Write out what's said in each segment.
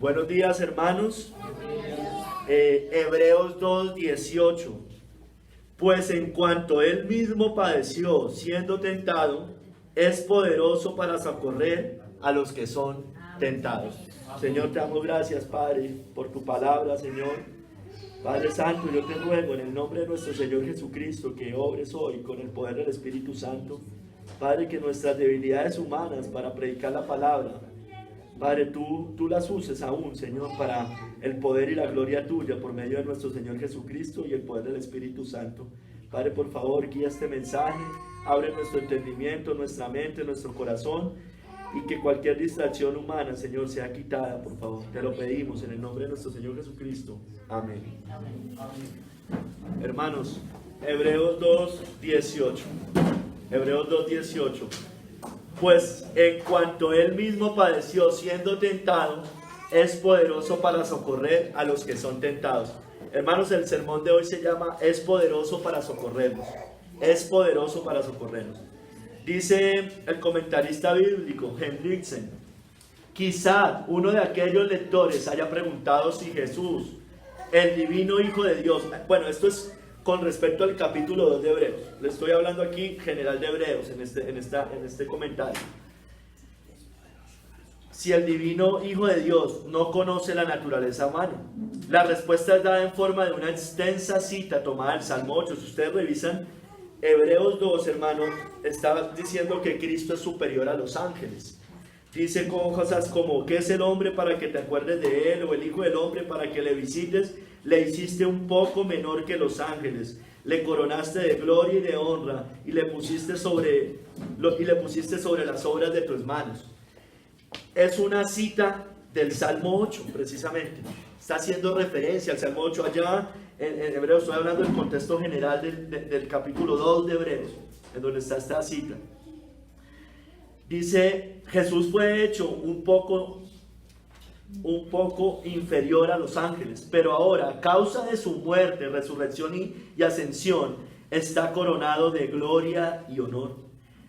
Buenos días, hermanos. Hebreos 2:18. Pues en cuanto él mismo padeció siendo tentado, es poderoso para socorrer a los que son tentados. Señor, te damos gracias, Padre, por tu palabra, Señor. Padre Santo, yo te ruego en el nombre de nuestro Señor Jesucristo que obres hoy con el poder del Espíritu Santo. Padre, que nuestras debilidades humanas para predicar la palabra, Padre, tú las uses aún, Señor, para el poder y la gloria tuya por medio de nuestro Señor Jesucristo y el poder del Espíritu Santo. Padre, por favor, guía este mensaje, abre nuestro entendimiento, nuestra mente, nuestro corazón, y que cualquier distracción humana, Señor, sea quitada, por favor. Te lo pedimos en el nombre de nuestro Señor Jesucristo. Amén. Hermanos, Hebreos 2:18. Hebreos 2:18. Pues en cuanto él mismo padeció siendo tentado, es poderoso para socorrer a los que son tentados. Hermanos, el sermón de hoy se llama "Es poderoso para socorrernos". Es poderoso para socorrernos. Dice el comentarista bíblico Hendrickson: quizá uno de aquellos lectores haya preguntado si Jesús, el divino Hijo de Dios, bueno, esto es con respecto al capítulo 2 de Hebreos, le estoy hablando aquí general de Hebreos en este comentario. Si el divino Hijo de Dios no conoce la naturaleza humana, la respuesta es dada en forma de una extensa cita tomada del Salmo 8. Si ustedes revisan Hebreos 2, hermanos, está diciendo que Cristo es superior a los ángeles. Dice cosas como: ¿qué es el hombre para que te acuerdes de él? O el hijo del hombre para que le visites. Le hiciste un poco menor que los ángeles, le coronaste de gloria y de honra, y le pusiste sobre las obras de tus manos. Es una cita del Salmo 8, precisamente. Está haciendo referencia al Salmo 8. Allá en Hebreos, estoy hablando del contexto general del capítulo 2 de Hebreos, en donde está esta cita. Dice: Jesús fue hecho un poco inferior a los ángeles, pero ahora, a causa de su muerte, resurrección y ascensión, está coronado de gloria y honor.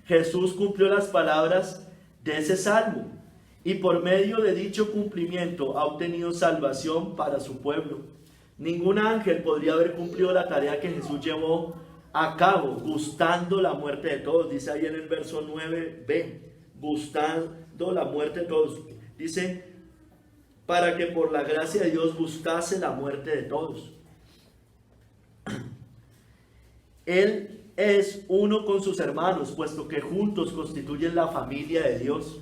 Jesús cumplió las palabras de ese salmo, y por medio de dicho cumplimiento ha obtenido salvación para su pueblo. Ningún ángel podría haber cumplido la tarea que Jesús llevó a cabo, gustando la muerte de todos. Dice ahí en el verso 9b, gustando la muerte de todos. Dice: para que por la gracia de Dios gustase la muerte de todos. Él es uno con sus hermanos, puesto que juntos constituyen la familia de Dios.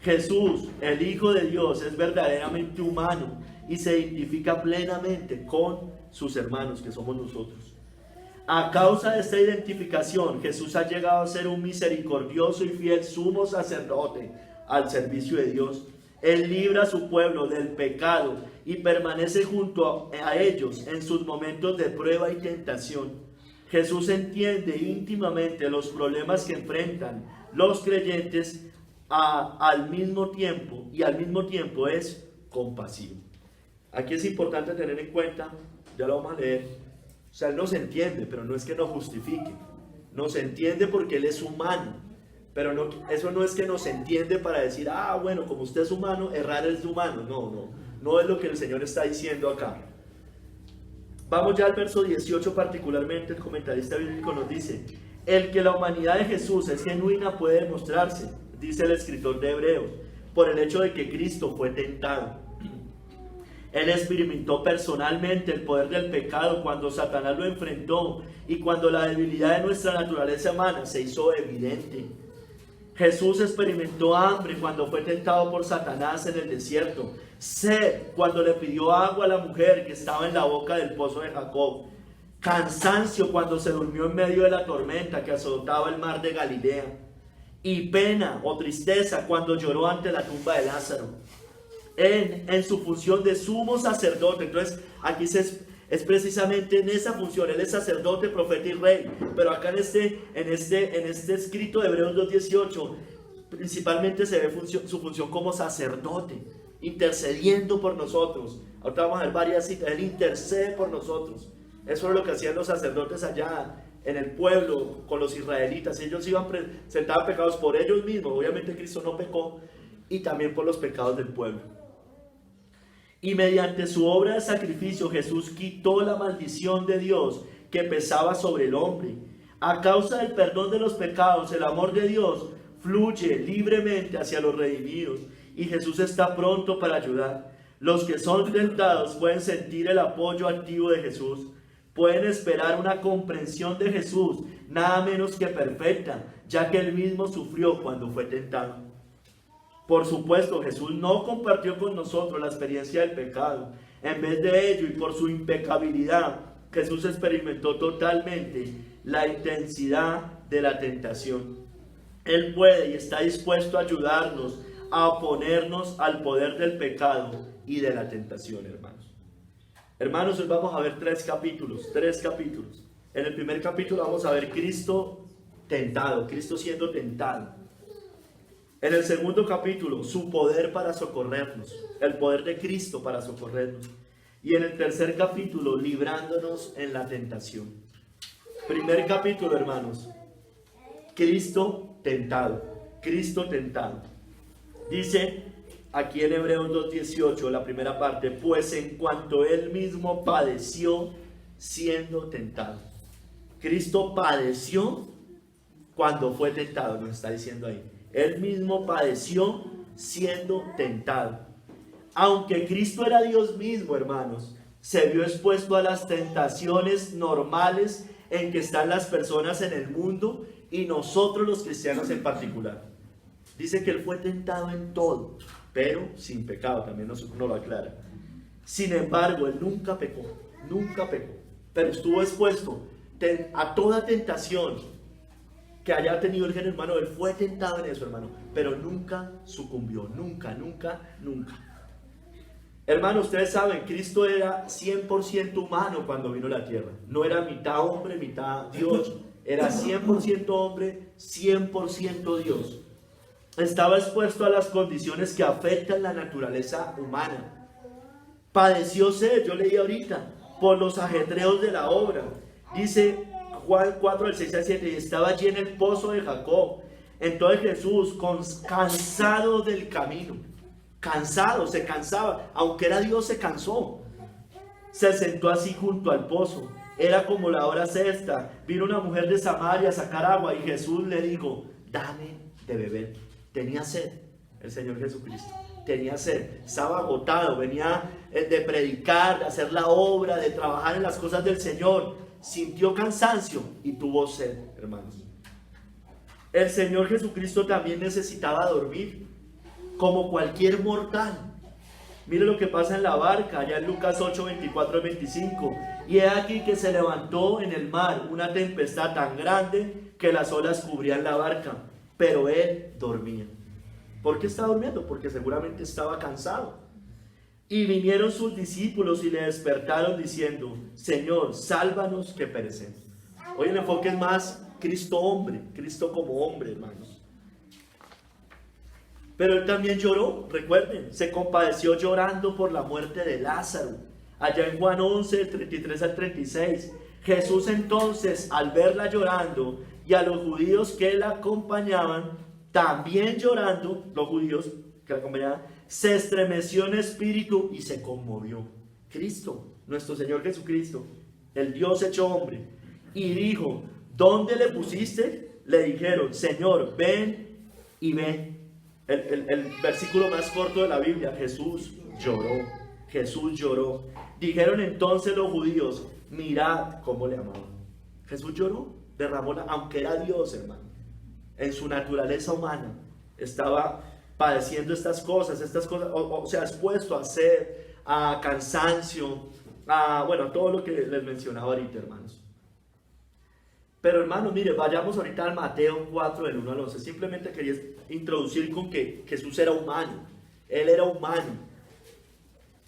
Jesús, el Hijo de Dios, es verdaderamente humano y se identifica plenamente con sus hermanos, que somos nosotros. A causa de esta identificación, Jesús ha llegado a ser un misericordioso y fiel sumo sacerdote al servicio de Dios. Él libra a su pueblo del pecado y permanece junto a ellos en sus momentos de prueba y tentación. Jesús entiende íntimamente los problemas que enfrentan los creyentes al mismo tiempo es compasivo. Aquí es importante tener en cuenta, ya lo vamos a leer, o sea, Él nos entiende, pero no es que nos justifique. Nos entiende porque Él es humano. Pero no, eso no es que nos entiende para decir: bueno, como usted es humano, errar es humano. No es lo que el Señor está diciendo acá. Vamos ya al verso 18 particularmente. El comentarista bíblico nos dice: el que la humanidad de Jesús es genuina puede demostrarse, dice el escritor de Hebreos, por el hecho de que Cristo fue tentado. Él experimentó personalmente el poder del pecado cuando Satanás lo enfrentó y cuando la debilidad de nuestra naturaleza humana se hizo evidente. Jesús experimentó hambre cuando fue tentado por Satanás en el desierto, sed cuando le pidió agua a la mujer que estaba en la boca del pozo de Jacob, cansancio cuando se durmió en medio de la tormenta que azotaba el mar de Galilea, y pena o tristeza cuando lloró ante la tumba de Lázaro. En su función de sumo sacerdote, entonces aquí es precisamente en esa función. Él es sacerdote, profeta y rey, pero acá en este escrito de Hebreos 2:18 principalmente se ve su función como sacerdote, intercediendo por nosotros. Ahorita vamos a ver varias citas. Él intercede por nosotros. Eso es lo que hacían los sacerdotes allá en el pueblo con los israelitas. Ellos iban a presentar pecados por ellos mismos. Obviamente Cristo no pecó, y también por los pecados del pueblo. Y mediante su obra de sacrificio Jesús quitó la maldición de Dios que pesaba sobre el hombre. A causa del perdón de los pecados, el amor de Dios fluye libremente hacia los redimidos y Jesús está pronto para ayudar. Los que son tentados pueden sentir el apoyo activo de Jesús. Pueden esperar una comprensión de Jesús, nada menos que perfecta, ya que él mismo sufrió cuando fue tentado. Por supuesto, Jesús no compartió con nosotros la experiencia del pecado. En vez de ello, y por su impecabilidad, Jesús experimentó totalmente la intensidad de la tentación. Él puede y está dispuesto a ayudarnos a oponernos al poder del pecado y de la tentación, hermanos. Hermanos, hoy vamos a ver tres capítulos. En el primer capítulo vamos a ver Cristo tentado, Cristo siendo tentado. En el segundo capítulo, su poder para socorrernos, el poder de Cristo para socorrernos. Y en el tercer capítulo, librándonos en la tentación. Primer capítulo, hermanos, Cristo tentado, Cristo tentado. Dice aquí en Hebreos 2:18, la primera parte, pues en cuanto él mismo padeció siendo tentado. Cristo padeció cuando fue tentado, nos está diciendo ahí. Él mismo padeció siendo tentado. Aunque Cristo era Dios mismo, hermanos, se vio expuesto a las tentaciones normales en que están las personas en el mundo y nosotros los cristianos en particular. Dice que él fue tentado en todo, pero sin pecado, también nos lo aclara. Sin embargo, él nunca pecó, pero estuvo expuesto a toda tentación que haya tenido el género humano. Él fue tentado en eso, hermano, pero nunca sucumbió, nunca. Hermano, ustedes saben, Cristo era 100% humano cuando vino a la tierra. No era mitad hombre, mitad Dios. Era 100% hombre, 100% Dios. Estaba expuesto a las condiciones que afectan la naturaleza humana. Padeció sed, yo leí ahorita, por los ajetreos de la obra. Dice Juan 4, del 6 al 7, y estaba allí en el pozo de Jacob. Entonces Jesús, cansado del camino, se cansaba, aunque era Dios, se cansó. Se sentó así junto al pozo. Era como la hora sexta. Vino una mujer de Samaria a sacar agua y Jesús le dijo, dame de beber. Tenía sed, el Señor Jesucristo. Tenía sed, estaba agotado, venía de predicar, de hacer la obra, de trabajar en las cosas del Señor. Sintió cansancio y tuvo sed, hermanos. El Señor Jesucristo también necesitaba dormir, como cualquier mortal. Mire lo que pasa en la barca, allá en Lucas 8, 24 y 25. Y he aquí que se levantó en el mar una tempestad tan grande que las olas cubrían la barca, pero él dormía. ¿Por qué estaba durmiendo? Porque seguramente estaba cansado. Y vinieron sus discípulos y le despertaron diciendo, Señor, sálvanos que perecemos. Hoy el enfoque es más Cristo hombre, Cristo como hombre, hermanos. Pero él también lloró, recuerden, se compadeció llorando por la muerte de Lázaro. Allá en Juan 11, del 33 al 36, Jesús entonces, al verla llorando y a los judíos que la acompañaban, también llorando, los judíos que la acompañaban, se estremeció en espíritu y se conmovió. Cristo, nuestro Señor Jesucristo, el Dios hecho hombre, y dijo, ¿dónde le pusiste? Le dijeron, Señor, ven y ve. El versículo más corto de la Biblia, Jesús lloró. Dijeron entonces los judíos, mirad cómo le amaban. Jesús lloró, derramó, aunque era Dios, hermano, en su naturaleza humana, estaba padeciendo estas cosas, o sea, expuesto a sed, a cansancio, a todo lo que les mencionaba ahorita, hermanos. Pero hermano, mire, vayamos ahorita al Mateo 4, del 1 al 11. Simplemente quería introducir con que Jesús era humano. Él era humano.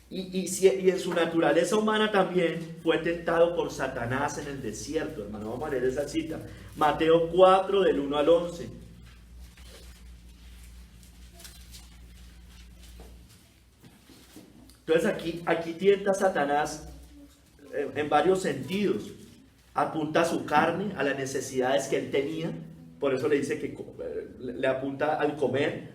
Y en su naturaleza humana también fue tentado por Satanás en el desierto, hermano. Vamos a leer esa cita. Mateo 4, del 1 al 11. Entonces aquí tienta Satanás en varios sentidos. Apunta a su carne, a las necesidades que él tenía, por eso le dice que le apunta al comer,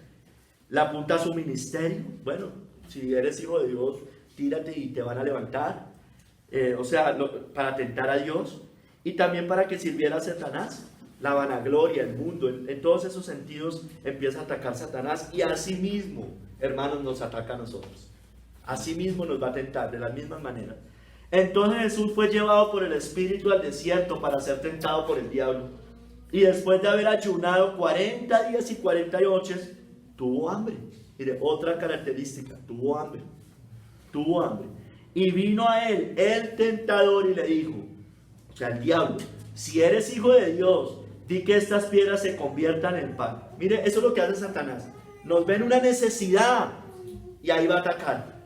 le apunta a su ministerio. Bueno, si eres hijo de Dios, tírate y te van a levantar. Para tentar a Dios. Y también para que sirviera a Satanás. La vanagloria, el mundo, en todos esos sentidos empieza a atacar Satanás. Y así mismo, hermanos, nos ataca a nosotros. Así mismo nos va a tentar, de la misma manera. Entonces Jesús fue llevado por el Espíritu al desierto para ser tentado por el diablo. Y después de haber ayunado 40 días y 40 noches, tuvo hambre. Mire, otra característica, tuvo hambre. Tuvo hambre. Y vino a él el tentador y le dijo, o sea, el diablo, si eres hijo de Dios, di que estas piedras se conviertan en pan. Mire, eso es lo que hace Satanás. Nos ven una necesidad y ahí va a atacar.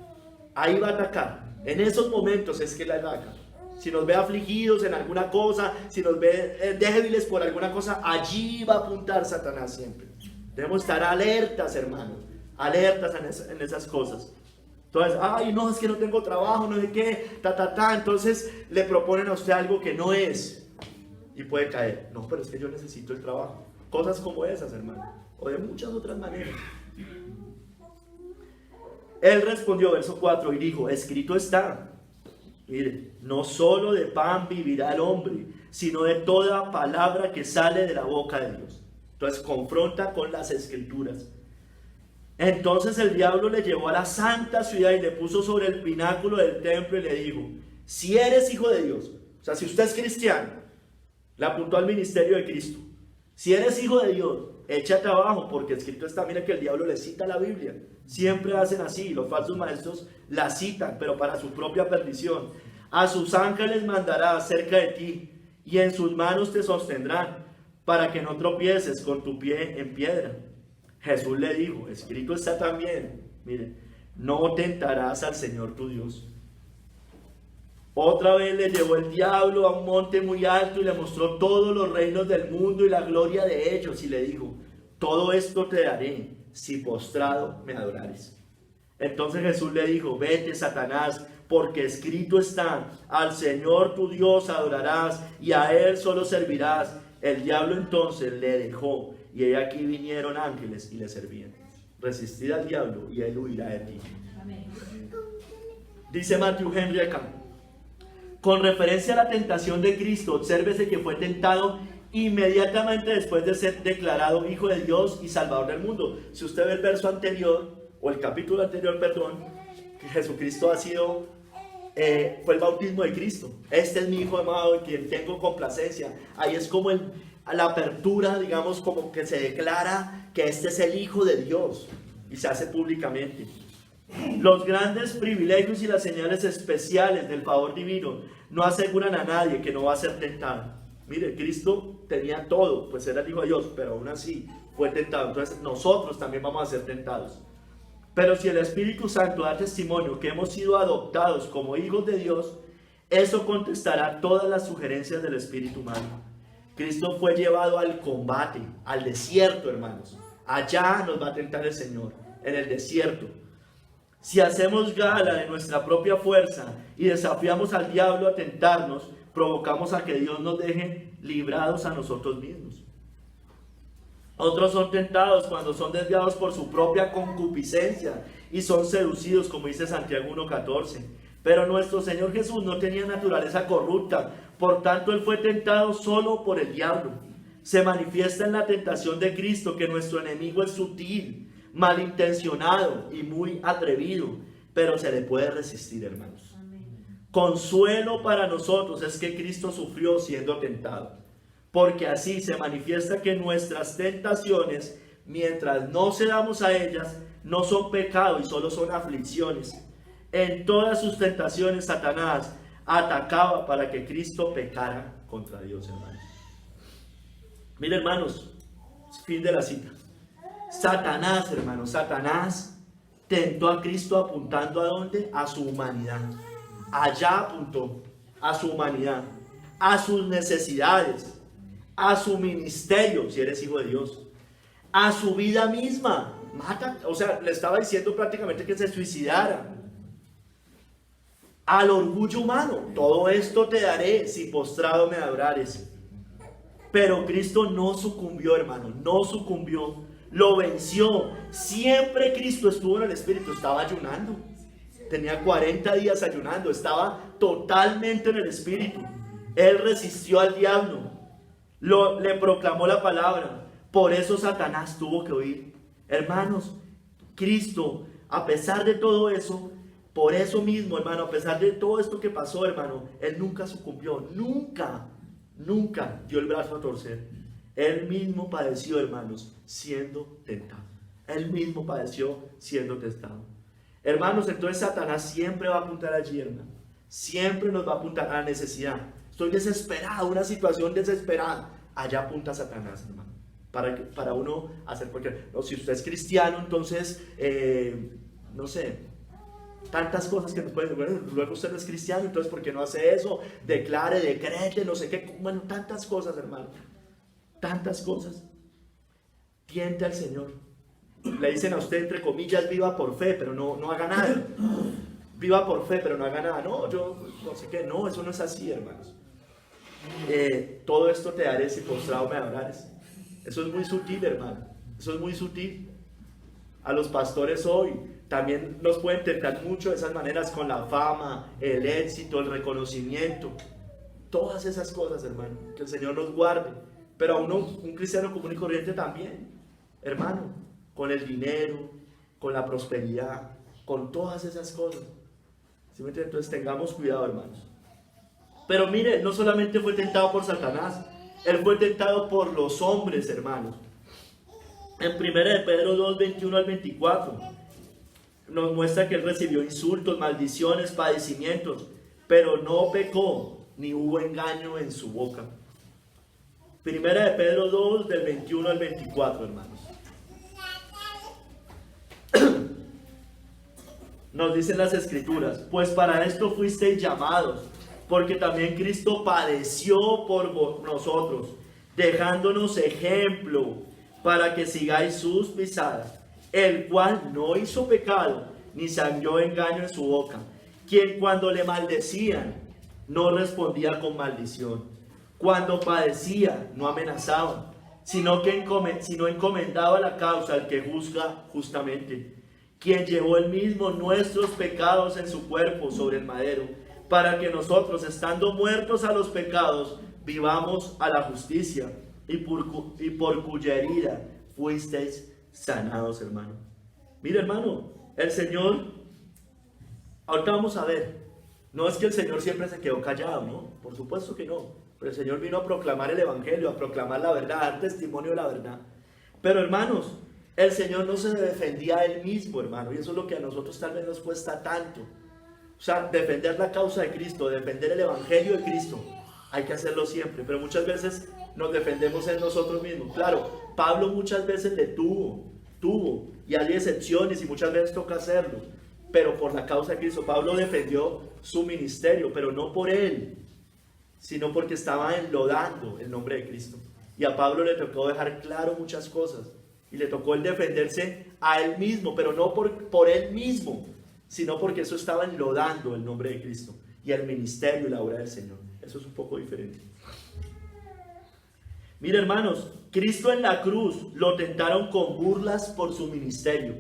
Ahí va a atacar. En esos momentos es que la ataca. Si nos ve afligidos en alguna cosa, si nos ve débiles por alguna cosa, allí va a apuntar Satanás siempre. Debemos estar alertas, hermanos, alertas en esas cosas. Entonces, ay, no, es que no tengo trabajo, no sé qué, entonces le proponen a usted algo que no es y puede caer. No, pero es que yo necesito el trabajo. Cosas como esas, hermano, o de muchas otras maneras. Él respondió, verso 4, y dijo, escrito está, mire, no solo de pan vivirá el hombre, sino de toda palabra que sale de la boca de Dios. Entonces confronta con las escrituras. Entonces el diablo le llevó a la santa ciudad y le puso sobre el pináculo del templo y le dijo, si eres hijo de Dios, o sea, si usted es cristiano, le apuntó al ministerio de Cristo, si eres hijo de Dios, échate abajo, porque escrito está, mira que el diablo le cita la Biblia, siempre hacen así, los falsos maestros la citan, pero para su propia perdición. A sus ángeles mandará cerca de ti, y en sus manos te sostendrán, para que no tropieces con tu pie en piedra. Jesús le dijo, escrito está también, mire, no tentarás al Señor tu Dios. Otra vez le llevó el diablo a un monte muy alto y le mostró todos los reinos del mundo y la gloria de ellos, y le dijo, todo esto te daré si postrado me adorares. Entonces Jesús le dijo, vete, Satanás, porque escrito está, al Señor tu Dios adorarás y a Él solo servirás. El diablo entonces le dejó, y he aquí vinieron ángeles y le servían. Resistid al diablo y él huirá de ti. Amén. Dice Matthew Henry acá, con referencia a la tentación de Cristo, obsérvese que fue tentado inmediatamente después de ser declarado Hijo de Dios y Salvador del mundo. Si usted ve el verso anterior, o el capítulo anterior, perdón, Jesucristo fue el bautismo de Cristo. Este es mi Hijo amado en quien tengo complacencia. Ahí es como la apertura, digamos, como que se declara que este es el Hijo de Dios y se hace públicamente. Los grandes privilegios y las señales especiales del favor divino no aseguran a nadie que no va a ser tentado. Mire, Cristo tenía todo, pues era el Hijo de Dios, pero aún así fue tentado. Entonces nosotros también vamos a ser tentados. Pero si el Espíritu Santo da testimonio que hemos sido adoptados como hijos de Dios, eso contestará todas las sugerencias del espíritu humano. Cristo fue llevado al combate, al desierto, hermanos. Allá nos va a tentar el Señor, en el desierto. Si hacemos gala de nuestra propia fuerza y desafiamos al diablo a tentarnos, provocamos a que Dios nos deje librados a nosotros mismos. Otros son tentados cuando son desviados por su propia concupiscencia y son seducidos, como dice Santiago 1:14. Pero nuestro Señor Jesús no tenía naturaleza corrupta, por tanto Él fue tentado solo por el diablo. Se manifiesta en la tentación de Cristo que nuestro enemigo es sutil, malintencionado y muy atrevido, pero se le puede resistir, hermanos. Consuelo para nosotros es que Cristo sufrió siendo tentado, porque así se manifiesta que nuestras tentaciones, mientras no cedamos a ellas, no son pecado y solo son aflicciones. En todas sus tentaciones, Satanás atacaba para que Cristo pecara contra Dios, hermanos. Miren, hermanos, fin de la cita. Satanás, hermanos, Satanás tentó a Cristo apuntando ¿a dónde? A su humanidad. Allá apuntó a su humanidad, a sus necesidades, a su ministerio, si eres hijo de Dios, a su vida misma. Mata, o sea, le estaba diciendo prácticamente que se suicidara. Al orgullo humano, todo esto te daré si postrado me adorares. Pero Cristo no sucumbió, hermano, no sucumbió, lo venció. Siempre Cristo estuvo en el Espíritu, estaba ayunando. tenía 40 días ayunando, estaba totalmente en el Espíritu. Él resistió al diablo, le proclamó la palabra, por eso Satanás tuvo que huir. Hermanos, Cristo, a pesar de todo eso, por eso mismo, hermano, a pesar de todo esto que pasó, hermano, Él nunca sucumbió, nunca dio el brazo a torcer. Él mismo padeció, hermanos, siendo tentado. Él mismo padeció siendo tentado. Hermanos, entonces Satanás siempre va a apuntar allí, hermano. Siempre nos va a apuntar a la necesidad. Estoy desesperado, una situación desesperada. Allá apunta Satanás, hermano. Para uno hacer cualquier... No, si usted es cristiano, entonces, no sé, tantas cosas que nos pueden decir. Bueno, luego usted no es cristiano, entonces ¿por qué no hace eso? Declare, decrete, no sé qué. Bueno, tantas cosas, hermano. Tantas cosas. Tiente al Señor. Le dicen a usted, entre comillas, viva por fe, pero no haga nada. Viva por fe, pero no haga nada. No, yo no sé qué. No, eso no es así, hermanos. Todo esto te daré si postrado me adorares. Eso es muy sutil, hermano. Eso es muy sutil. A los pastores hoy también nos pueden tentar mucho de esas maneras, con la fama, el éxito, el reconocimiento. Todas esas cosas, hermano. Que el Señor nos guarde. Pero a uno, un cristiano común y corriente también, hermano, con el dinero, con la prosperidad, con todas esas cosas. ¿Sí me entienden? Entonces tengamos cuidado, hermanos. Pero mire, no solamente fue tentado por Satanás, él fue tentado por los hombres, hermanos. En 1 de Pedro 2, 21 al 24, nos muestra que él recibió insultos, maldiciones, padecimientos, pero no pecó, ni hubo engaño en su boca. 1 de Pedro 2, del 21 al 24, hermanos. Nos dicen las Escrituras: pues para esto fuisteis llamados, porque también Cristo padeció por nosotros, dejándonos ejemplo para que sigáis sus pisadas, el cual no hizo pecado, ni se halló engaño en su boca, quien cuando le maldecían, no respondía con maldición. Cuando padecía, no amenazaba, sino encomendaba la causa al que juzga justamente, quien llevó él mismo nuestros pecados en su cuerpo sobre el madero, para que nosotros, estando muertos a los pecados, vivamos a la justicia, y por cuya herida fuisteis sanados, hermano. Mira, hermano, el Señor, ahorita vamos a ver, no es que el Señor siempre se quedó callado, ¿no? Por supuesto que no. Pero el Señor vino a proclamar el Evangelio, a proclamar la verdad, a dar testimonio de la verdad. Pero, hermanos, el Señor no se defendía a Él mismo, hermano. Y eso es lo que a nosotros tal vez nos cuesta tanto. O sea, defender la causa de Cristo, defender el Evangelio de Cristo, hay que hacerlo siempre. Pero muchas veces nos defendemos en nosotros mismos. Claro, Pablo muchas veces tuvo, y hay excepciones y muchas veces toca hacerlo. Pero por la causa de Cristo, Pablo defendió su ministerio, pero no por él, sino porque estaba enlodando el nombre de Cristo. Y a Pablo le tocó dejar claro muchas cosas, y le tocó el defenderse a él mismo, pero no por él mismo, sino porque eso estaba enlodando el nombre de Cristo y el ministerio y la obra del Señor. Eso es un poco diferente. Mira, hermanos, Cristo en la cruz lo tentaron con burlas por su ministerio.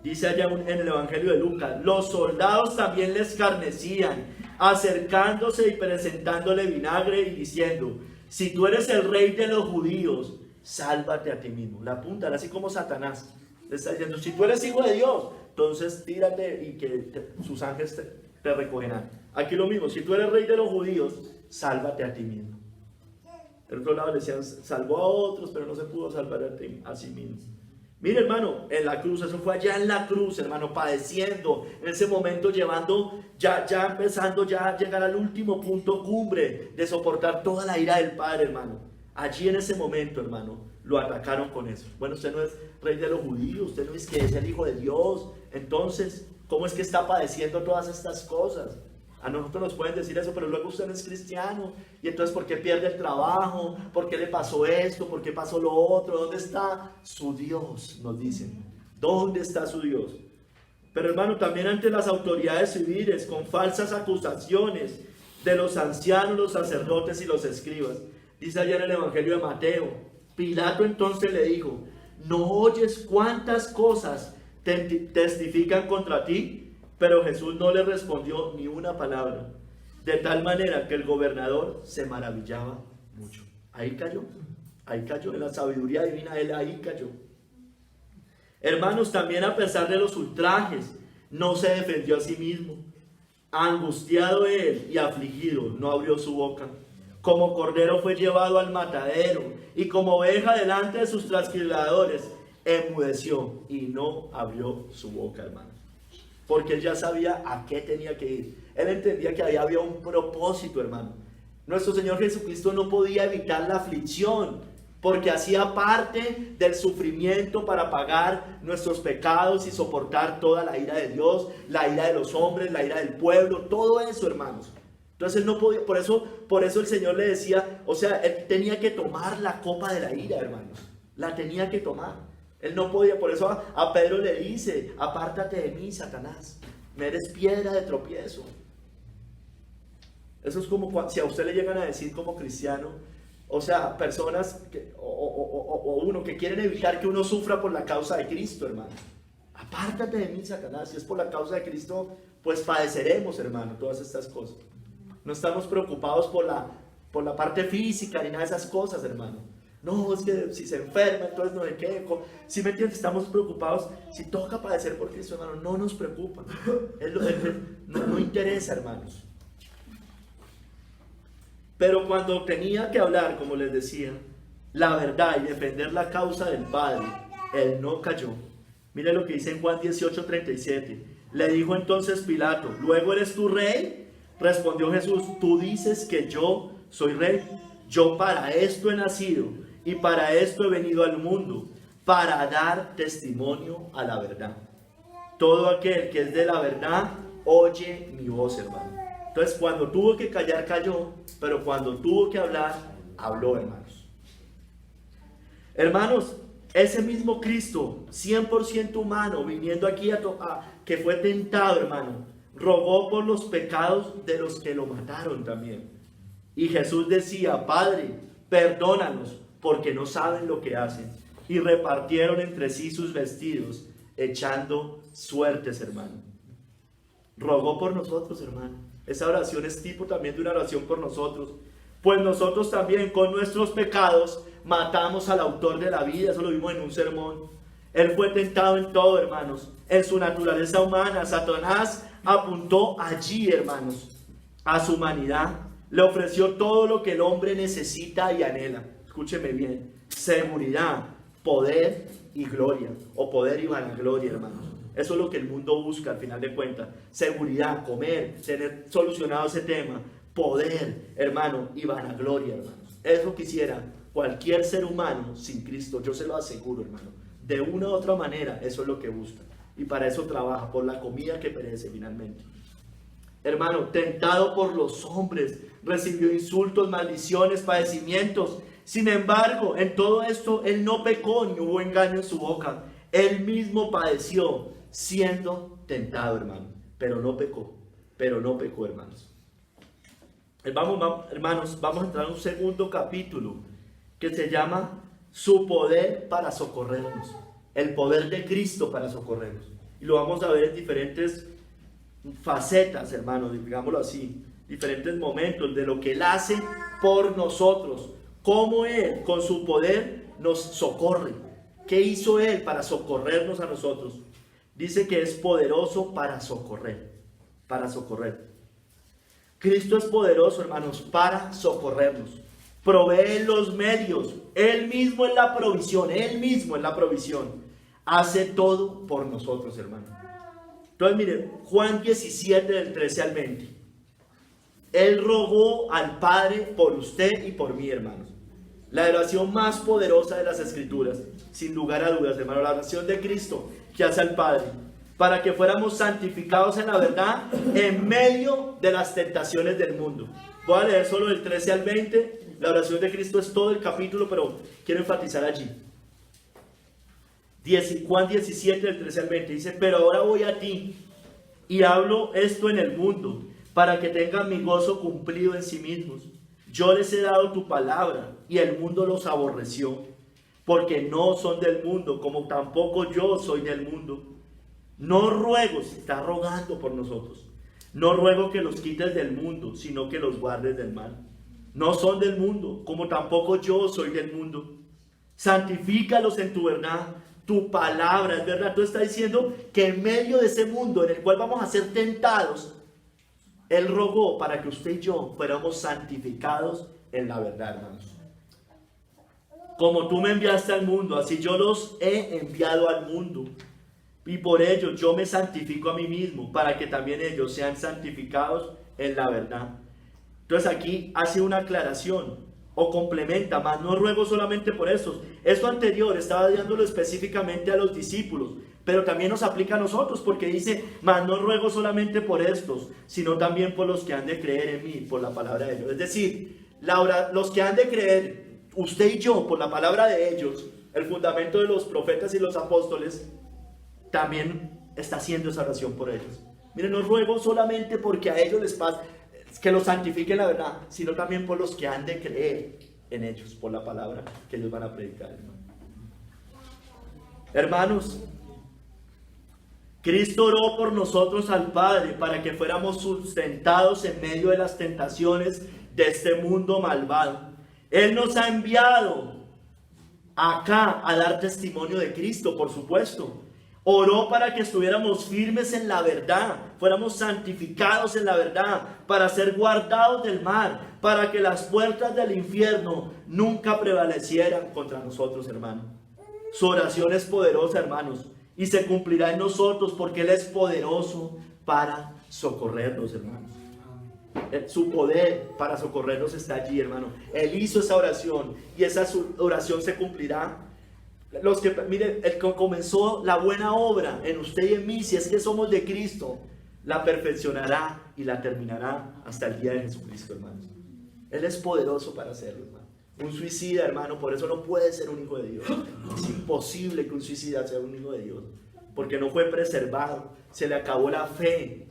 Dice allá en el Evangelio de Lucas: los soldados también le escarnecían, acercándose y presentándole vinagre y diciendo: si tú eres el rey de los judíos, sálvate a ti mismo. La apuntan así como Satanás. Le está diciendo: si tú eres hijo de Dios, entonces tírate y que sus ángeles te recogerán. Aquí lo mismo: si tú eres rey de los judíos, sálvate a ti mismo. Del otro lado le decían: salvó a otros, pero no se pudo salvar a sí mismo. Mire, hermano, en la cruz, eso fue allá en la cruz, hermano, padeciendo, en ese momento llevando, ya empezando ya a llegar al último punto cumbre de soportar toda la ira del Padre, hermano. Allí en ese momento, hermano, lo atacaron con eso. Bueno, usted no es rey de los judíos, usted no es que es el hijo de Dios. Entonces, ¿cómo es que está padeciendo todas estas cosas? A nosotros nos pueden decir eso, pero luego usted no es cristiano. Y entonces, ¿por qué pierde el trabajo? ¿Por qué le pasó esto? ¿Por qué pasó lo otro? ¿Dónde está su Dios? Nos dicen. ¿Dónde está su Dios? Pero, hermano, también ante las autoridades civiles, con falsas acusaciones de los ancianos, los sacerdotes y los escribas. Dice allá en el Evangelio de Mateo: Pilato entonces le dijo: ¿no oyes cuántas cosas testifican contra ti? Pero Jesús no le respondió ni una palabra, de tal manera que el gobernador se maravillaba mucho. Ahí cayó en la sabiduría divina, él ahí cayó. Hermanos, también a pesar de los ultrajes, no se defendió a sí mismo. Angustiado él y afligido, no abrió su boca. Como cordero fue llevado al matadero, y como oveja delante de sus trasquiladores, enmudeció y no abrió su boca, hermanos. Porque él ya sabía a qué tenía que ir. Él entendía que ahí había un propósito, hermano. Nuestro Señor Jesucristo no podía evitar la aflicción, porque hacía parte del sufrimiento para pagar nuestros pecados y soportar toda la ira de Dios, la ira de los hombres, la ira del pueblo, todo eso, hermanos. Entonces él no podía, por eso el Señor le decía, o sea, él tenía que tomar la copa de la ira, hermanos. La tenía que tomar. Él no podía, por eso a Pedro le dice, apártate de mí, Satanás, me eres piedra de tropiezo. Eso es como si a usted le llegan a decir como cristiano, o sea, personas o uno que quieren evitar que uno sufra por la causa de Cristo, hermano. Apártate de mí, Satanás, si es por la causa de Cristo, pues padeceremos, hermano, todas estas cosas. No estamos preocupados por la parte física ni nada de esas cosas, hermano. No, es que si se enferma, entonces no sé qué. Si me entiendes, estamos preocupados. Si toca padecer por Cristo, hermano, no nos preocupa. No interesa, hermanos. Pero cuando tenía que hablar, como les decía, la verdad y defender la causa del Padre, él no cayó. Mire lo que dice en Juan 18:37. Le dijo entonces Pilato, ¿luego eres tú rey? Respondió Jesús, tú dices que yo soy rey. Yo para esto he nacido y para esto he venido al mundo, para dar testimonio a la verdad. Todo aquel que es de la verdad, oye mi voz, hermano. Entonces, cuando tuvo que callar, calló, pero cuando tuvo que hablar, habló, hermanos. Hermanos, ese mismo Cristo, 100% humano, viniendo aquí que fue tentado, hermano, rogó por los pecados de los que lo mataron también. Y Jesús decía, Padre, perdónanos, porque no saben lo que hacen. Y repartieron entre sí sus vestidos, echando suertes, hermano. Rogó por nosotros, hermano. Esa oración es tipo también de una oración por nosotros. Pues nosotros también con nuestros pecados matamos al autor de la vida. Eso lo vimos en un sermón. Él fue tentado en todo, hermanos. En su naturaleza humana, Satanás apuntó allí, hermanos, a su humanidad. Le ofreció todo lo que el hombre necesita y anhela. Escúcheme bien. Seguridad, poder y gloria. O poder y vanagloria, hermanos. Eso es lo que el mundo busca al final de cuentas. Seguridad, comer, tener solucionado ese tema. Poder, hermano, y vanagloria, hermanos. Eso quisiera cualquier ser humano sin Cristo. Yo se lo aseguro, hermano. De una u otra manera, eso es lo que busca. Y para eso trabaja, por la comida que perece finalmente. Hermano, tentado por los hombres, recibió insultos, maldiciones, padecimientos. Sin embargo, en todo esto, él no pecó ni hubo engaño en su boca. Él mismo padeció siendo tentado, hermano, pero no pecó, hermanos. Hermanos, vamos a entrar en un segundo capítulo que se llama su poder para socorrernos, el poder de Cristo para socorrernos. Y lo vamos a ver en diferentes facetas, hermanos, digámoslo así, diferentes momentos de lo que Él hace por nosotros, cómo Él con su poder nos socorre. ¿Qué hizo Él para socorrernos a nosotros? Dice que es poderoso para socorrer, Cristo es poderoso, hermanos, para socorrernos. Provee los medios, Él mismo es la provisión, hace todo por nosotros, hermano. Entonces, mire, Juan 17, del 13 al 20. Él rogó al Padre por usted y por mí, hermanos. La oración más poderosa de las Escrituras, sin lugar a dudas, hermano, la oración de Cristo que hace al Padre, para que fuéramos santificados en la verdad en medio de las tentaciones del mundo. Voy a leer solo del 13 al 20, la oración de Cristo es todo el capítulo, pero quiero enfatizar allí. Juan 17, del 13 al 20, dice, pero ahora voy a ti y hablo esto en el mundo, para que tengan mi gozo cumplido en sí mismos. Yo les he dado tu palabra y el mundo los aborreció, porque no son del mundo, como tampoco yo soy del mundo. No ruego, si está rogando por nosotros, no ruego que los quites del mundo, sino que los guardes del mal. No son del mundo, como tampoco yo soy del mundo. Santifícalos en tu verdad. Tu palabra es verdad. Tú estás diciendo que en medio de ese mundo en el cual vamos a ser tentados, Él rogó para que usted y yo fuéramos santificados en la verdad, hermanos. Como tú me enviaste al mundo, así yo los he enviado al mundo. Y por ello yo me santifico a mí mismo, para que también ellos sean santificados en la verdad. Entonces aquí hace una aclaración, o complementa, mas no ruego solamente por estos. Esto anterior estaba dándolo específicamente a los discípulos, pero también nos aplica a nosotros, porque dice, mas no ruego solamente por estos, sino también por los que han de creer en mí, por la palabra de ellos. Es decir, los que han de creer, usted y yo, por la palabra de ellos, el fundamento de los profetas y los apóstoles, también está haciendo esa oración por ellos. Miren, no ruego solamente porque a ellos les pasa, que los santifiquen la verdad, sino también por los que han de creer en ellos, por la palabra que ellos van a predicar, hermano. Hermanos, Cristo oró por nosotros al Padre para que fuéramos sustentados en medio de las tentaciones de este mundo malvado. Él nos ha enviado acá a dar testimonio de Cristo, por supuesto. Oró para que estuviéramos firmes en la verdad, fuéramos santificados en la verdad, para ser guardados del mal, para que las puertas del infierno nunca prevalecieran contra nosotros, hermanos. Su oración es poderosa, hermanos, y se cumplirá en nosotros porque Él es poderoso para socorrernos, hermanos. Su poder para socorrernos está allí, hermano. Él hizo esa oración y esa oración se cumplirá. Miren, el que comenzó la buena obra en usted y en mí, si es que somos de Cristo, la perfeccionará y la terminará hasta el día de Jesucristo, hermanos. Él es poderoso para hacerlo, hermano. Un suicida, hermano, por eso no puede ser un hijo de Dios. Es imposible que un suicida sea un hijo de Dios, porque no fue preservado, se le acabó la fe.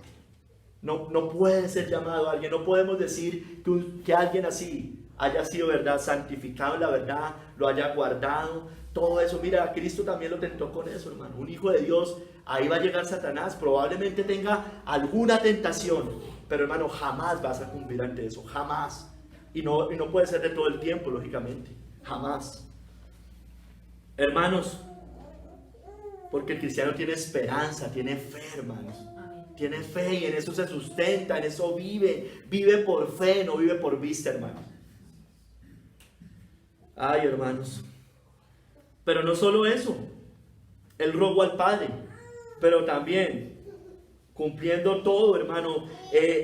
No puede ser llamado a alguien. No podemos decir que alguien así haya sido, verdad, santificado en la verdad, lo haya guardado. Todo eso, mira, a Cristo también lo tentó con eso, hermano. Un hijo de Dios, ahí va a llegar Satanás, probablemente tenga alguna tentación, pero hermano, jamás vas a cumplir ante eso, jamás. Y no puede ser de todo el tiempo, lógicamente, jamás. Hermanos, porque el cristiano tiene esperanza, tiene fe, hermanos. Tiene fe y en eso se sustenta, en eso vive por fe, no vive por vista, hermanos. Ay, hermanos. Pero no solo eso, Él rogó al Padre, pero también cumpliendo todo, hermano,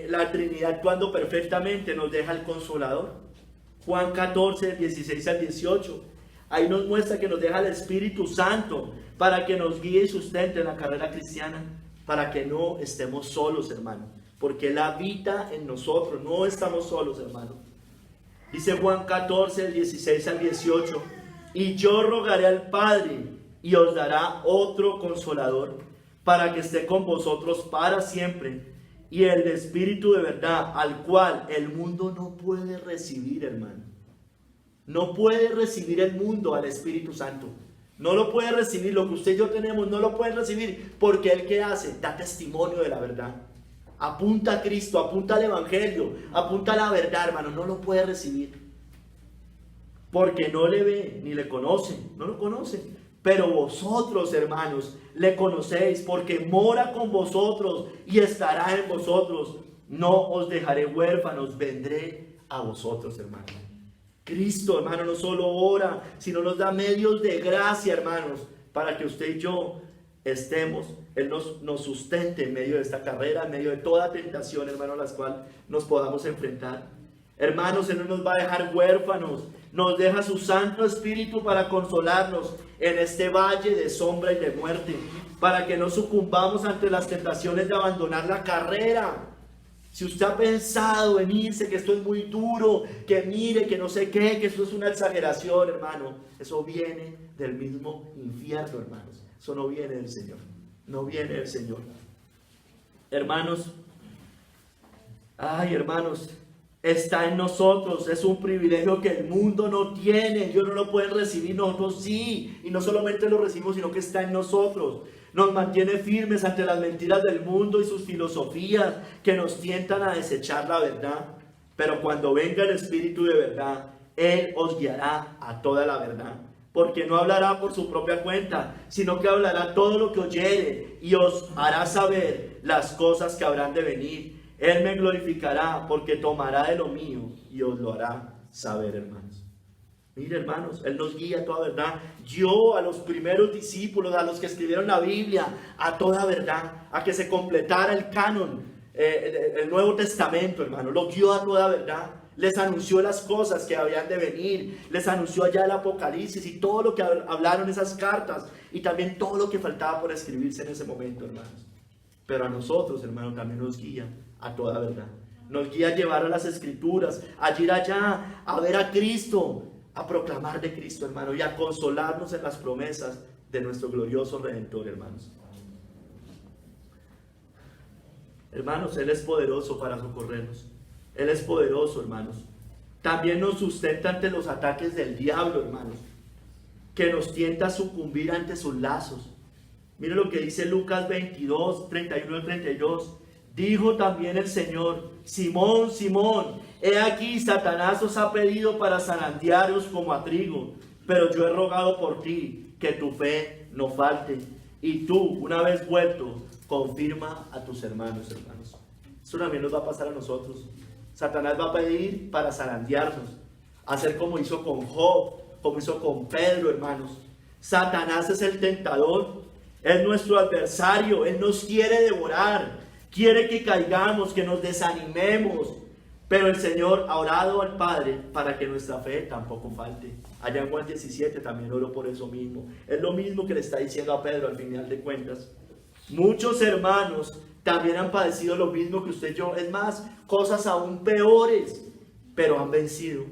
la Trinidad actuando perfectamente nos deja el Consolador. Juan 14, 16 al 18, ahí nos muestra que nos deja el Espíritu Santo para que nos guíe y sustente en la carrera cristiana, para que no estemos solos, hermano, porque Él habita en nosotros, no estamos solos, hermano. Dice Juan 14, 16 al 18, y yo rogaré al Padre y os dará otro Consolador para que esté con vosotros para siempre, y el Espíritu de verdad, al cual el mundo no puede recibir, hermano. No puede recibir el mundo al Espíritu Santo. No lo puede recibir, lo que usted y yo tenemos no lo puede recibir, porque Él, ¿qué hace? Da testimonio de la verdad. Apunta a Cristo, apunta al Evangelio, apunta a la verdad, hermano. No lo puede recibir, porque no le ve ni le conoce, no lo conoce. Pero vosotros, hermanos, le conocéis, porque mora con vosotros y estará en vosotros. No os dejaré huérfanos, vendré a vosotros, hermanos. Cristo, hermano, no solo ora, sino nos da medios de gracia, hermanos, para que usted y yo estemos, Él nos sustente en medio de esta carrera, en medio de toda tentación, hermano, a la cual nos podamos enfrentar. Hermanos, Él no nos va a dejar huérfanos, nos deja su Santo Espíritu para consolarnos en este valle de sombra y de muerte, para que no sucumbamos ante las tentaciones de abandonar la carrera. Si usted ha pensado en irse, que esto es muy duro, que mire, que no sé qué, que esto es una exageración, hermano, eso viene del mismo infierno, hermanos. Eso no viene del Señor, no viene del Señor. Hermanos, ay, hermanos, está en nosotros, es un privilegio que el mundo no tiene, ellos no lo pueden recibir, nosotros sí, y no solamente lo recibimos, sino que está en nosotros. Nos mantiene firmes ante las mentiras del mundo y sus filosofías que nos tientan a desechar la verdad. Pero cuando venga el Espíritu de verdad, Él os guiará a toda la verdad. Porque no hablará por su propia cuenta, sino que hablará todo lo que oyere y os hará saber las cosas que habrán de venir. Él me glorificará porque tomará de lo mío y os lo hará saber, hermanos. Mire, hermanos, Él nos guía a toda verdad. Guió a los primeros discípulos, a los que escribieron la Biblia, a toda verdad, a que se completara el canon, el Nuevo Testamento, hermano. Lo guió a toda verdad. Les anunció las cosas que habían de venir. Les anunció allá el Apocalipsis y todo lo que hablaron esas cartas. Y también todo lo que faltaba por escribirse en ese momento, hermanos. Pero a nosotros, hermanos, también nos guía a toda verdad. Nos guía a llevar a las Escrituras, a ir allá, a ver a Cristo, a proclamar de Cristo, hermano, y a consolarnos en las promesas de nuestro glorioso Redentor, hermanos. Hermanos, Él es poderoso para socorrernos. Él es poderoso, hermanos. También nos sustenta ante los ataques del diablo, hermanos, que nos tienta a sucumbir ante sus lazos. Mire lo que dice Lucas 22, 31 al 32. Dijo también el Señor: Simón, Simón, he aquí Satanás os ha pedido para zarandearos como a trigo, pero yo he rogado por ti que tu fe no falte. Y tú, una vez vuelto, confirma a tus hermanos. Eso también nos va a pasar a nosotros. Satanás va a pedir para zarandearnos, hacer como hizo con Job, como hizo con Pedro, hermanos. Satanás es el tentador, es nuestro adversario, él nos quiere devorar, quiere que caigamos, que nos desanimemos. Pero el Señor ha orado al Padre para que nuestra fe tampoco falte. Allá en Juan 17 también oró por eso mismo. Es lo mismo que le está diciendo a Pedro al final de cuentas. Muchos hermanos también han padecido lo mismo que usted y yo. Es más, cosas aún peores, pero han vencido.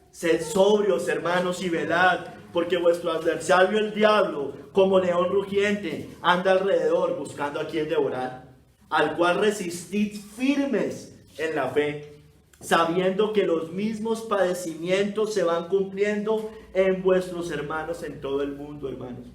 Sed sobrios, hermanos, y velad, porque vuestro adversario el diablo, como león rugiente, anda alrededor buscando a quien devorar, al cual resistid firmes en la fe, sabiendo que los mismos padecimientos se van cumpliendo en vuestros hermanos en todo el mundo, hermanos.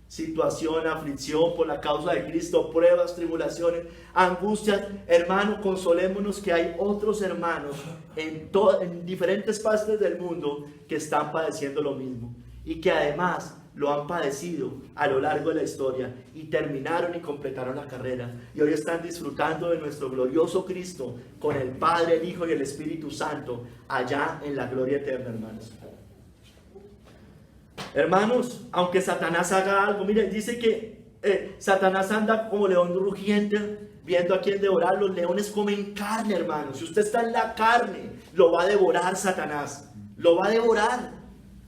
Situación, aflicción por la causa de Cristo, pruebas, tribulaciones, angustias. Hermano, consolémonos que hay otros hermanos en diferentes partes del mundo que están padeciendo lo mismo y que además lo han padecido a lo largo de la historia y terminaron y completaron la carrera y hoy están disfrutando de nuestro glorioso Cristo con el Padre, el Hijo y el Espíritu Santo allá en la gloria eterna, hermanos. Hermanos, aunque Satanás haga algo, miren, dice que Satanás anda como león rugiente viendo a quién devorar. Los leones comen carne, hermanos. Si usted está en la carne, lo va a devorar Satanás, lo va a devorar.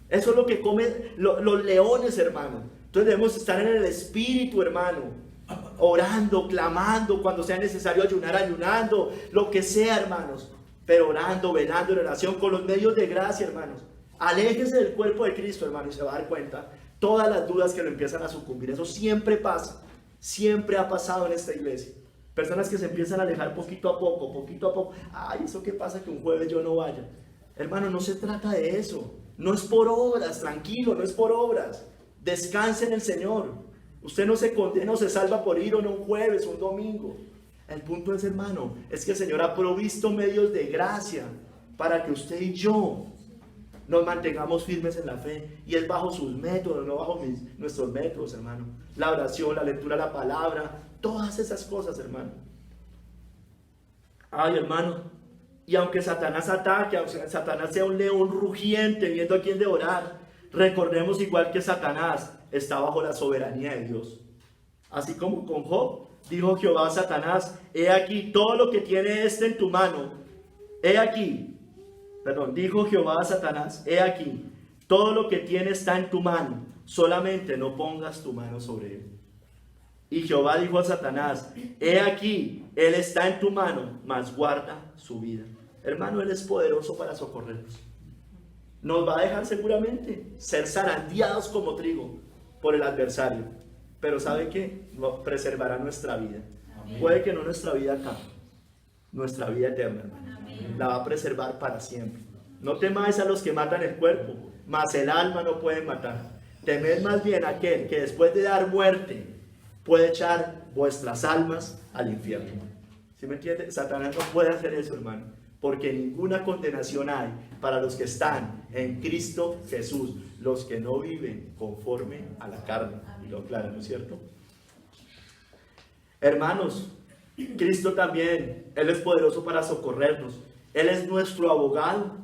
Eso es lo que comen los leones, hermano. Entonces debemos estar en el Espíritu, hermano, orando, clamando, cuando sea necesario ayunar, ayunando, lo que sea, hermanos, pero orando, velando en oración con los medios de gracia, hermanos. Aléjese del cuerpo de Cristo, hermano, y se va a dar cuenta todas las dudas que lo empiezan a sucumbir. Eso siempre pasa, siempre ha pasado en esta iglesia. Personas que se empiezan a alejar poquito a poco, poquito a poco. Ay, ¿eso qué pasa que un jueves yo no vaya? Hermano, no se trata de eso. No es por obras, tranquilo, no es por obras. Descanse en el Señor. Usted no se condena o se salva por ir o no un jueves o un domingo. El punto es, hermano, es que el Señor ha provisto medios de gracia para que usted y yo nos mantengamos firmes en la fe, y es bajo sus métodos, no bajo nuestros métodos, hermano. La oración, la lectura de la palabra, todas esas cosas, hermano. Ay, hermano, y aunque Satanás ataque, aunque Satanás sea un león rugiente viendo a quién devorar, recordemos igual que Satanás está bajo la soberanía de Dios. Así como con Job, dijo Jehová a Satanás: he aquí todo lo que tiene este en tu mano, dijo Jehová a Satanás: he aquí, todo lo que tiene está en tu mano, solamente no pongas tu mano sobre él. Y Jehová dijo a Satanás: he aquí, él está en tu mano, mas guarda su vida. Hermano, él es poderoso para socorrernos. Nos va a dejar seguramente ser zarandeados como trigo por el adversario, pero ¿sabe qué? Preservará nuestra vida. Amén. Puede que no nuestra vida acá, nuestra vida eterna, hermano. Amén. La va a preservar para siempre. No temáis a los que matan el cuerpo, mas el alma no pueden matar. Temed más bien a aquel que después de dar muerte puede echar vuestras almas al infierno. ¿Sí me entiende? Satanás no puede hacer eso, hermano, porque ninguna condenación hay para los que están en Cristo Jesús, los que no viven conforme a la carne. Y lo aclara, ¿no es cierto? Hermanos, Cristo también, Él es poderoso para socorrernos. Él es nuestro abogado.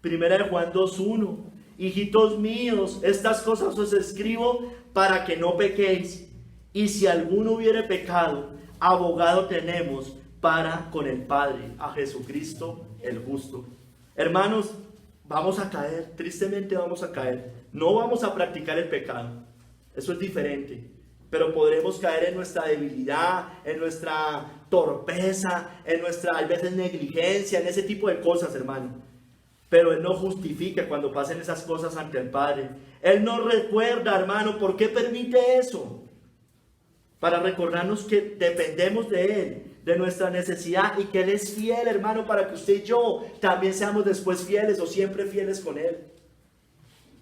Primera de Juan 2:1. Hijitos míos, estas cosas os escribo para que no pequéis. Y si alguno hubiere pecado, abogado tenemos para con el Padre, a Jesucristo el justo. Hermanos, vamos a caer, tristemente vamos a caer. No vamos a practicar el pecado, eso es diferente. Pero podremos caer en nuestra debilidad, en nuestra torpeza, en nuestra, a veces, negligencia, en ese tipo de cosas, hermano. Pero Él no justifica cuando pasen esas cosas ante el Padre. Él nos recuerda, hermano, ¿por qué permite eso? Para recordarnos que dependemos de Él, de nuestra necesidad, y que Él es fiel, hermano, para que usted y yo también seamos después fieles o siempre fieles con Él.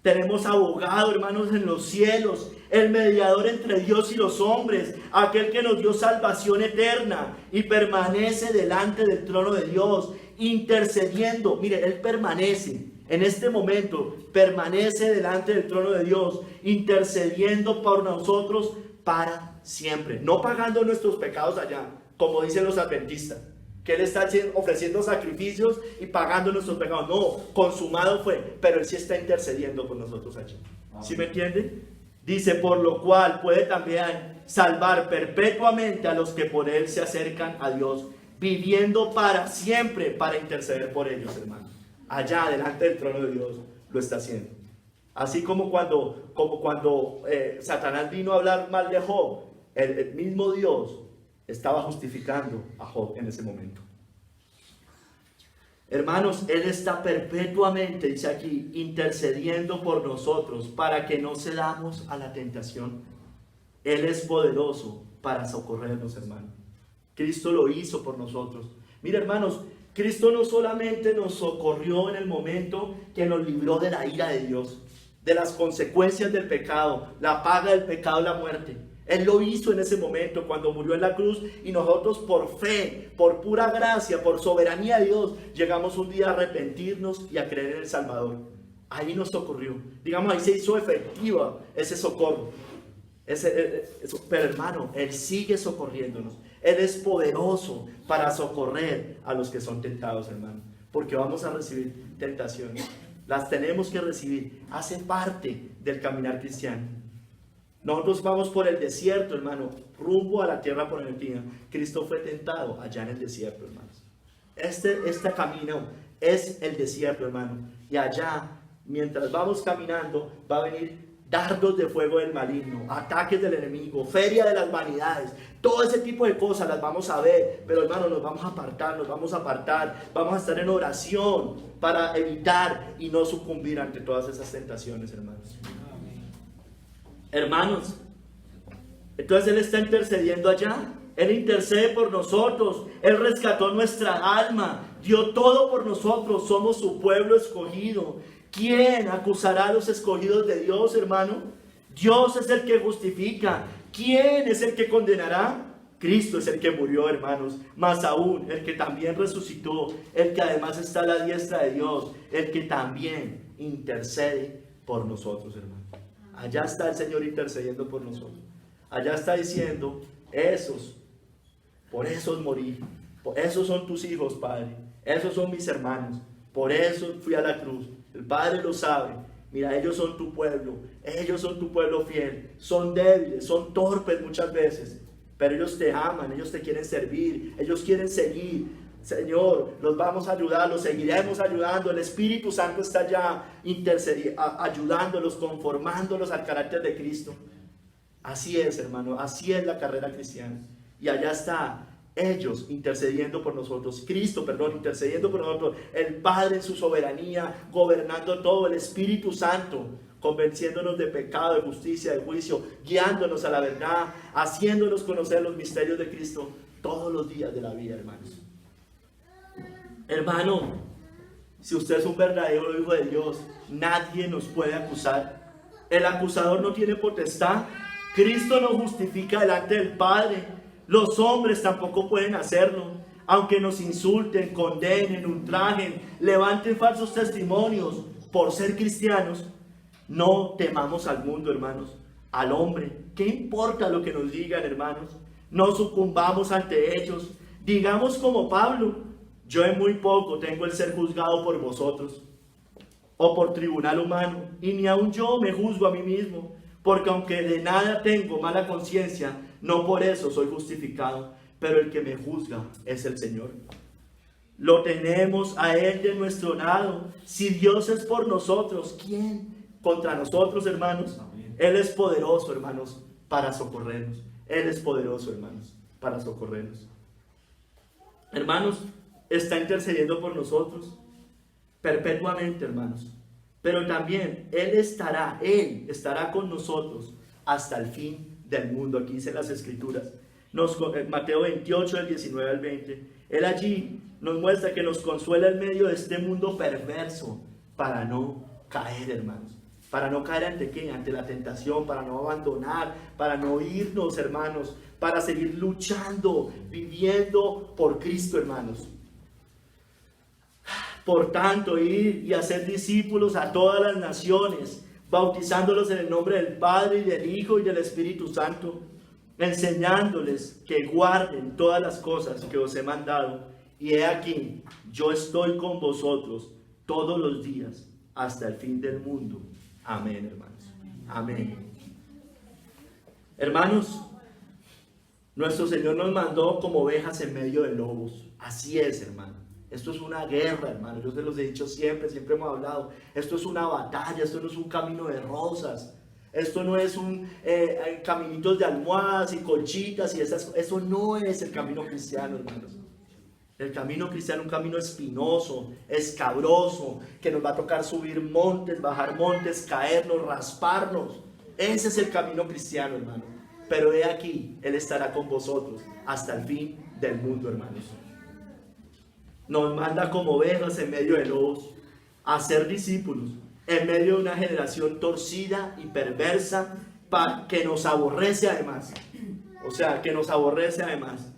Tenemos abogado, hermanos, en los cielos, el mediador entre Dios y los hombres, aquel que nos dio salvación eterna y permanece delante del trono de Dios, intercediendo. Mire, Él permanece, en este momento, permanece delante del trono de Dios, intercediendo por nosotros para siempre. No pagando nuestros pecados allá, como dicen los adventistas, que Él está ofreciendo sacrificios y pagando nuestros pecados. No, consumado fue, pero Él sí está intercediendo por nosotros allí. ¿Sí me entienden? Dice, por lo cual puede también salvar perpetuamente a los que por Él se acercan a Dios, viviendo para siempre para interceder por ellos, hermano. Allá, delante del trono de Dios, lo está haciendo. Así como cuando Satanás vino a hablar mal de Job, el mismo Dios estaba justificando a Job en ese momento. Hermanos, Él está perpetuamente, dice aquí, intercediendo por nosotros para que no cedamos a la tentación. Él es poderoso para socorrernos, hermano. Cristo lo hizo por nosotros. Mira, hermanos, Cristo no solamente nos socorrió en el momento que nos libró de la ira de Dios, de las consecuencias del pecado, la paga del pecado, la muerte. Él lo hizo en ese momento cuando murió en la cruz, y nosotros por fe, por pura gracia, por soberanía de Dios, llegamos un día a arrepentirnos y a creer en el Salvador. Ahí nos socorrió. Digamos, ahí se hizo efectiva ese socorro. Pero hermano, Él sigue socorriéndonos. Él es poderoso para socorrer a los que son tentados, hermano. Porque vamos a recibir tentaciones. Las tenemos que recibir. Hace parte del caminar cristiano. Nosotros vamos por el desierto, hermano, rumbo a la tierra prometida. Cristo fue tentado allá en el desierto, hermanos. Este camino es el desierto, hermano. Y allá, mientras vamos caminando, va a venir dardos de fuego del maligno, ataques del enemigo, feria de las vanidades. Todo ese tipo de cosas las vamos a ver. Pero, hermano, nos vamos a apartar. Vamos a estar en oración para evitar y no sucumbir ante todas esas tentaciones, hermanos. Hermanos, entonces Él está intercediendo allá. Él intercede por nosotros. Él rescató nuestra alma, dio todo por nosotros. Somos su pueblo escogido. ¿Quién acusará a los escogidos de Dios, hermano? Dios es el que justifica. ¿Quién es el que condenará? Cristo es el que murió, hermanos. Más aún, el que también resucitó, el que además está a la diestra de Dios, el que también intercede por nosotros, hermanos. Allá está el Señor intercediendo por nosotros. Allá está diciendo, por esos morí. Esos son tus hijos, Padre. Esos son mis hermanos. Por eso fui a la cruz. El Padre lo sabe. Mira, ellos son tu pueblo. Ellos son tu pueblo fiel. Son débiles, son torpes muchas veces. Pero ellos te aman, ellos te quieren servir. Ellos quieren seguir. Señor, los vamos a ayudar, los seguiremos ayudando. El Espíritu Santo está allá ayudándolos, conformándolos al carácter de Cristo. Así es, hermano, así es la carrera cristiana. Y allá está ellos intercediendo por nosotros, intercediendo por nosotros, el Padre en su soberanía, gobernando todo, el Espíritu Santo, convenciéndonos de pecado, de justicia, de juicio, guiándonos a la verdad, haciéndonos conocer los misterios de Cristo todos los días de la vida, hermanos. Hermano, si usted es un verdadero hijo de Dios, nadie nos puede acusar. El acusador no tiene potestad Cristo nos justifica delante del Padre. Los hombres tampoco pueden hacerlo. Aunque nos insulten, condenen, ultrajen, levanten falsos testimonios por ser cristianos, no temamos al mundo, hermanos, al hombre. ¿Qué importa lo que nos digan, hermanos? No sucumbamos ante ellos. Digamos como Pablo: yo en muy poco tengo el ser juzgado por vosotros o por tribunal humano, y ni aun yo me juzgo a mí mismo, porque aunque de nada tengo mala conciencia, no por eso soy justificado, pero el que me juzga es el Señor. Lo tenemos a Él de nuestro lado. Si Dios es por nosotros, ¿quién contra nosotros, hermanos? Él es poderoso, hermanos, para socorrernos. Él es poderoso, hermanos, para socorrernos. Hermanos, está intercediendo por nosotros perpetuamente, hermanos. Pero también Él estará con nosotros hasta el fin del mundo. Aquí dice las Escrituras. Mateo 28, del 19 al 20. Él allí nos muestra que nos consuela en medio de este mundo perverso para no caer, hermanos. Para no caer ante qué, ante la tentación, para no abandonar, para no irnos, hermanos, para seguir luchando, viviendo por Cristo, hermanos. Por tanto, ir y hacer discípulos a todas las naciones, bautizándolos en el nombre del Padre y del Hijo y del Espíritu Santo, enseñándoles que guarden todas las cosas que os he mandado. Y he aquí, yo estoy con vosotros todos los días hasta el fin del mundo. Amén, hermanos. Amén. Hermanos, nuestro Señor nos mandó como ovejas en medio de lobos. Así es, hermano. Esto es una guerra, hermano. Yo se los he dicho siempre hemos hablado. Esto es una batalla, esto no es un camino de rosas. Esto no es un caminitos de almohadas y colchitas y eso no es el camino cristiano, hermanos. El camino cristiano es un camino espinoso, escabroso, que nos va a tocar subir montes, bajar montes, caernos, rasparnos. Ese es el camino cristiano, hermano. Pero he aquí, Él estará con vosotros hasta el fin del mundo, hermanos. Nos manda como ovejas en medio de lobos a ser discípulos, en medio de una generación torcida y perversa, que nos aborrece además. O sea, que nos aborrece además.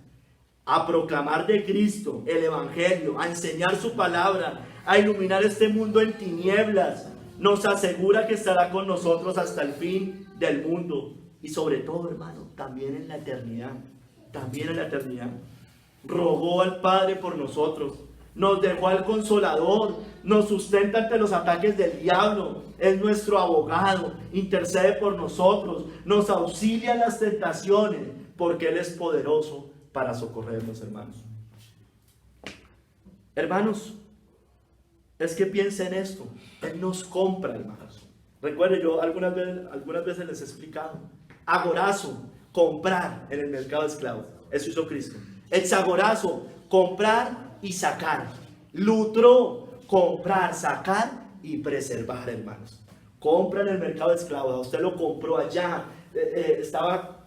A proclamar de Cristo el Evangelio, a enseñar su palabra, a iluminar este mundo en tinieblas. Nos asegura que estará con nosotros hasta el fin del mundo. Y sobre todo, hermano, también en la eternidad. También en la eternidad. Rogó al Padre por nosotros. Nos dejó al Consolador. Nos sustenta ante los ataques del diablo. Es nuestro abogado. Intercede por nosotros. Nos auxilia en las tentaciones. Porque Él es poderoso para socorrernos, hermanos. Hermanos, es que piensen en esto. Él nos compra, hermanos. Recuerden, yo algunas veces les he explicado. Agorazo, comprar en el mercado de esclavos. Eso hizo Cristo. Hexagorazo, comprar y sacar. Lutro, comprar, sacar y preservar, hermanos. Compra en el mercado de esclavos. Usted lo compró allá. Estaba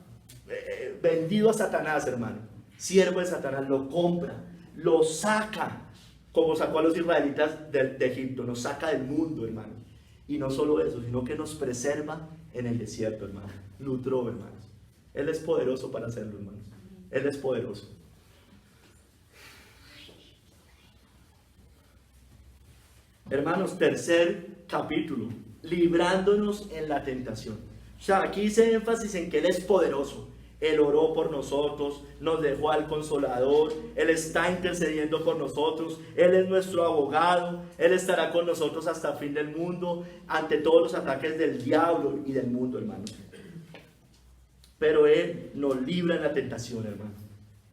vendido a Satanás, hermano. Siervo de Satanás, lo compra, lo saca, como sacó a los israelitas de Egipto, nos saca del mundo, hermano. Y no solo eso, sino que nos preserva en el desierto, hermano. Lutró, hermanos. Él es poderoso para hacerlo, hermanos. Él es poderoso. Hermanos, tercer capítulo, librándonos en la tentación. O sea, aquí hice énfasis en que Él es poderoso. Él oró por nosotros, nos dejó al Consolador, Él está intercediendo por nosotros, Él es nuestro abogado, Él estará con nosotros hasta el fin del mundo, ante todos los ataques del diablo y del mundo, hermanos. Pero Él nos libra en la tentación, hermano,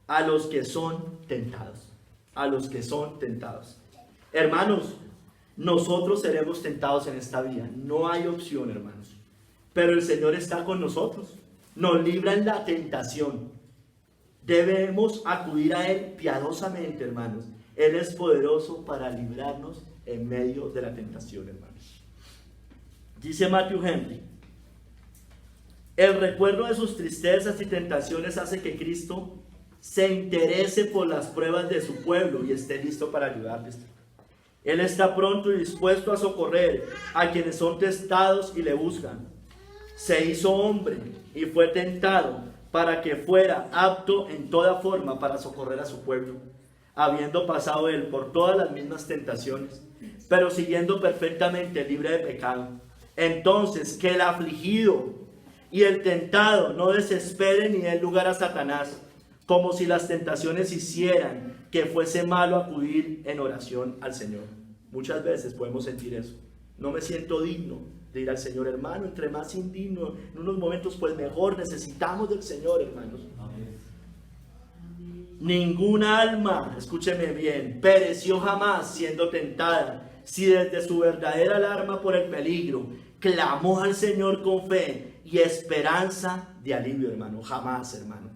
a los que son tentados, a los que son tentados. Hermanos, nosotros seremos tentados en esta vida, no hay opción, hermanos, pero el Señor está con nosotros. Nos libra en la tentación. Debemos acudir a Él piadosamente, hermanos. Él es poderoso para librarnos en medio de la tentación, hermanos. Dice Matthew Henry: el recuerdo de sus tristezas y tentaciones hace que Cristo se interese por las pruebas de su pueblo y esté listo para ayudarles. Él está pronto y dispuesto a socorrer a quienes son testados y le buscan. se hizo hombre y fue tentado para que fuera apto en toda forma para socorrer a su pueblo, habiendo pasado él por todas las mismas tentaciones, pero siguiendo perfectamente libre de pecado. Entonces, que el afligido y el tentado no desesperen ni den lugar a Satanás, como si las tentaciones hicieran que fuese malo acudir en oración al Señor. Muchas veces podemos sentir eso. No me siento digno de ir al Señor, hermano. Entre más indigno en unos momentos, pues mejor. Necesitamos del Señor, hermanos. Amén. Ninguna alma, escúcheme bien, pereció jamás siendo tentada, si desde su verdadera alarma por el peligro clamó al Señor con fe y esperanza de alivio, hermano. Jamás, hermano.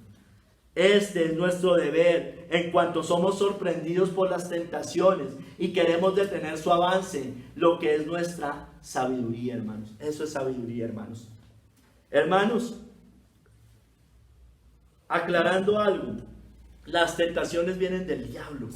Este es nuestro deber en cuanto somos sorprendidos por las tentaciones y queremos detener su avance, lo que es nuestra sabiduría, hermanos. Eso es sabiduría, hermanos. Hermanos, aclarando algo, las tentaciones vienen del diablo.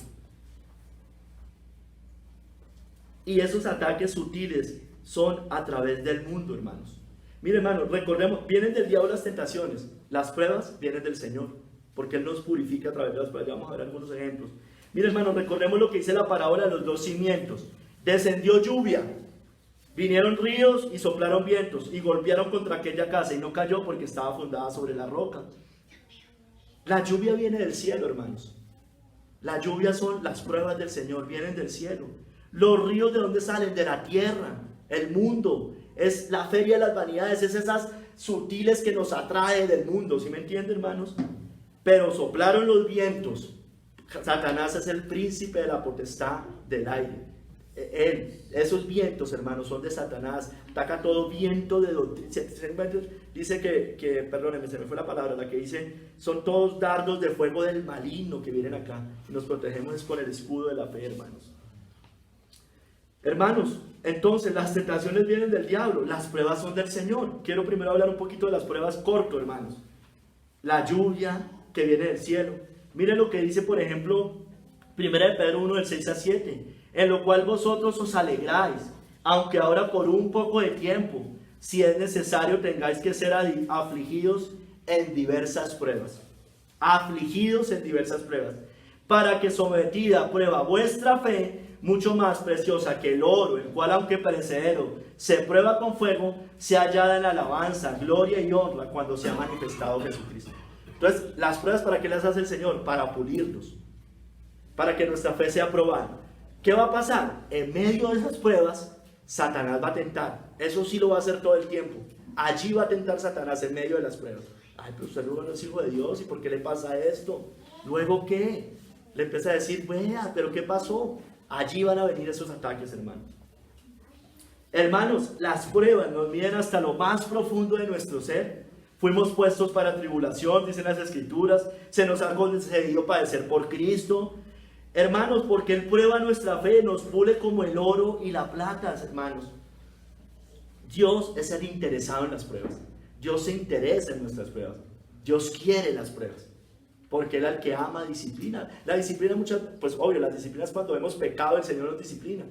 Y esos ataques sutiles son a través del mundo, hermanos. Mire, hermanos, recordemos, vienen del diablo las tentaciones. Las pruebas vienen del Señor, porque Él nos purifica a través de las pruebas. Ya vamos a ver algunos ejemplos. Mire, hermanos, recordemos lo que dice la parábola de los dos cimientos. Descendió lluvia, vinieron ríos y soplaron vientos y golpearon contra aquella casa y no cayó porque estaba fundada sobre la roca. La lluvia viene del cielo, hermanos. La lluvia son las pruebas del Señor, vienen del cielo. Los ríos, ¿de dónde salen? De la tierra, el mundo. Es la feria de las vanidades, es esas sutiles que nos atrae del mundo, ¿sí me entienden, hermanos? Pero soplaron los vientos. Satanás es el príncipe de la potestad del aire. Esos vientos, hermanos, son de Satanás. Ataca todo viento de doctrina. Dice perdónenme, se me fue la palabra, la que dice, son todos dardos de fuego del maligno que vienen acá. Y nos protegemos con el escudo de la fe, hermanos. Hermanos, entonces las tentaciones vienen del diablo, las pruebas son del Señor. Quiero primero hablar un poquito de las pruebas corto, hermanos. La lluvia que viene del cielo. Miren lo que dice, por ejemplo, 1 Pedro 1, del 6 al 7. En lo cual vosotros os alegráis, aunque ahora por un poco de tiempo, si es necesario, tengáis que ser afligidos en diversas pruebas. Afligidos en diversas pruebas. Para que sometida a prueba vuestra fe, mucho más preciosa que el oro, el cual aunque perecedero, se prueba con fuego, sea hallada en alabanza, gloria y honra cuando se ha manifestado Jesucristo. Entonces, las pruebas, ¿para qué las hace el Señor? Para pulirlos, para que nuestra fe sea probada. ¿Qué va a pasar? En medio de esas pruebas, Satanás va a tentar. Eso sí lo va a hacer todo el tiempo. Allí va a tentar Satanás en medio de las pruebas. Ay, pero usted luego no es hijo de Dios, ¿y por qué le pasa esto? ¿Luego qué? Le empieza a decir, vea, pero ¿qué pasó? Allí van a venir esos ataques, hermanos. Hermanos, las pruebas nos miden hasta lo más profundo de nuestro ser. Fuimos puestos para tribulación, dicen las Escrituras. Se nos ha concedido padecer por Cristo. Hermanos, porque Él prueba nuestra fe, nos pule como el oro y la plata, hermanos. Dios es el interesado en las pruebas. Dios se interesa en nuestras pruebas. Dios quiere las pruebas. Porque Él al que ama disciplina. La disciplina pues obvio, las disciplinas cuando vemos pecado, el Señor nos disciplina.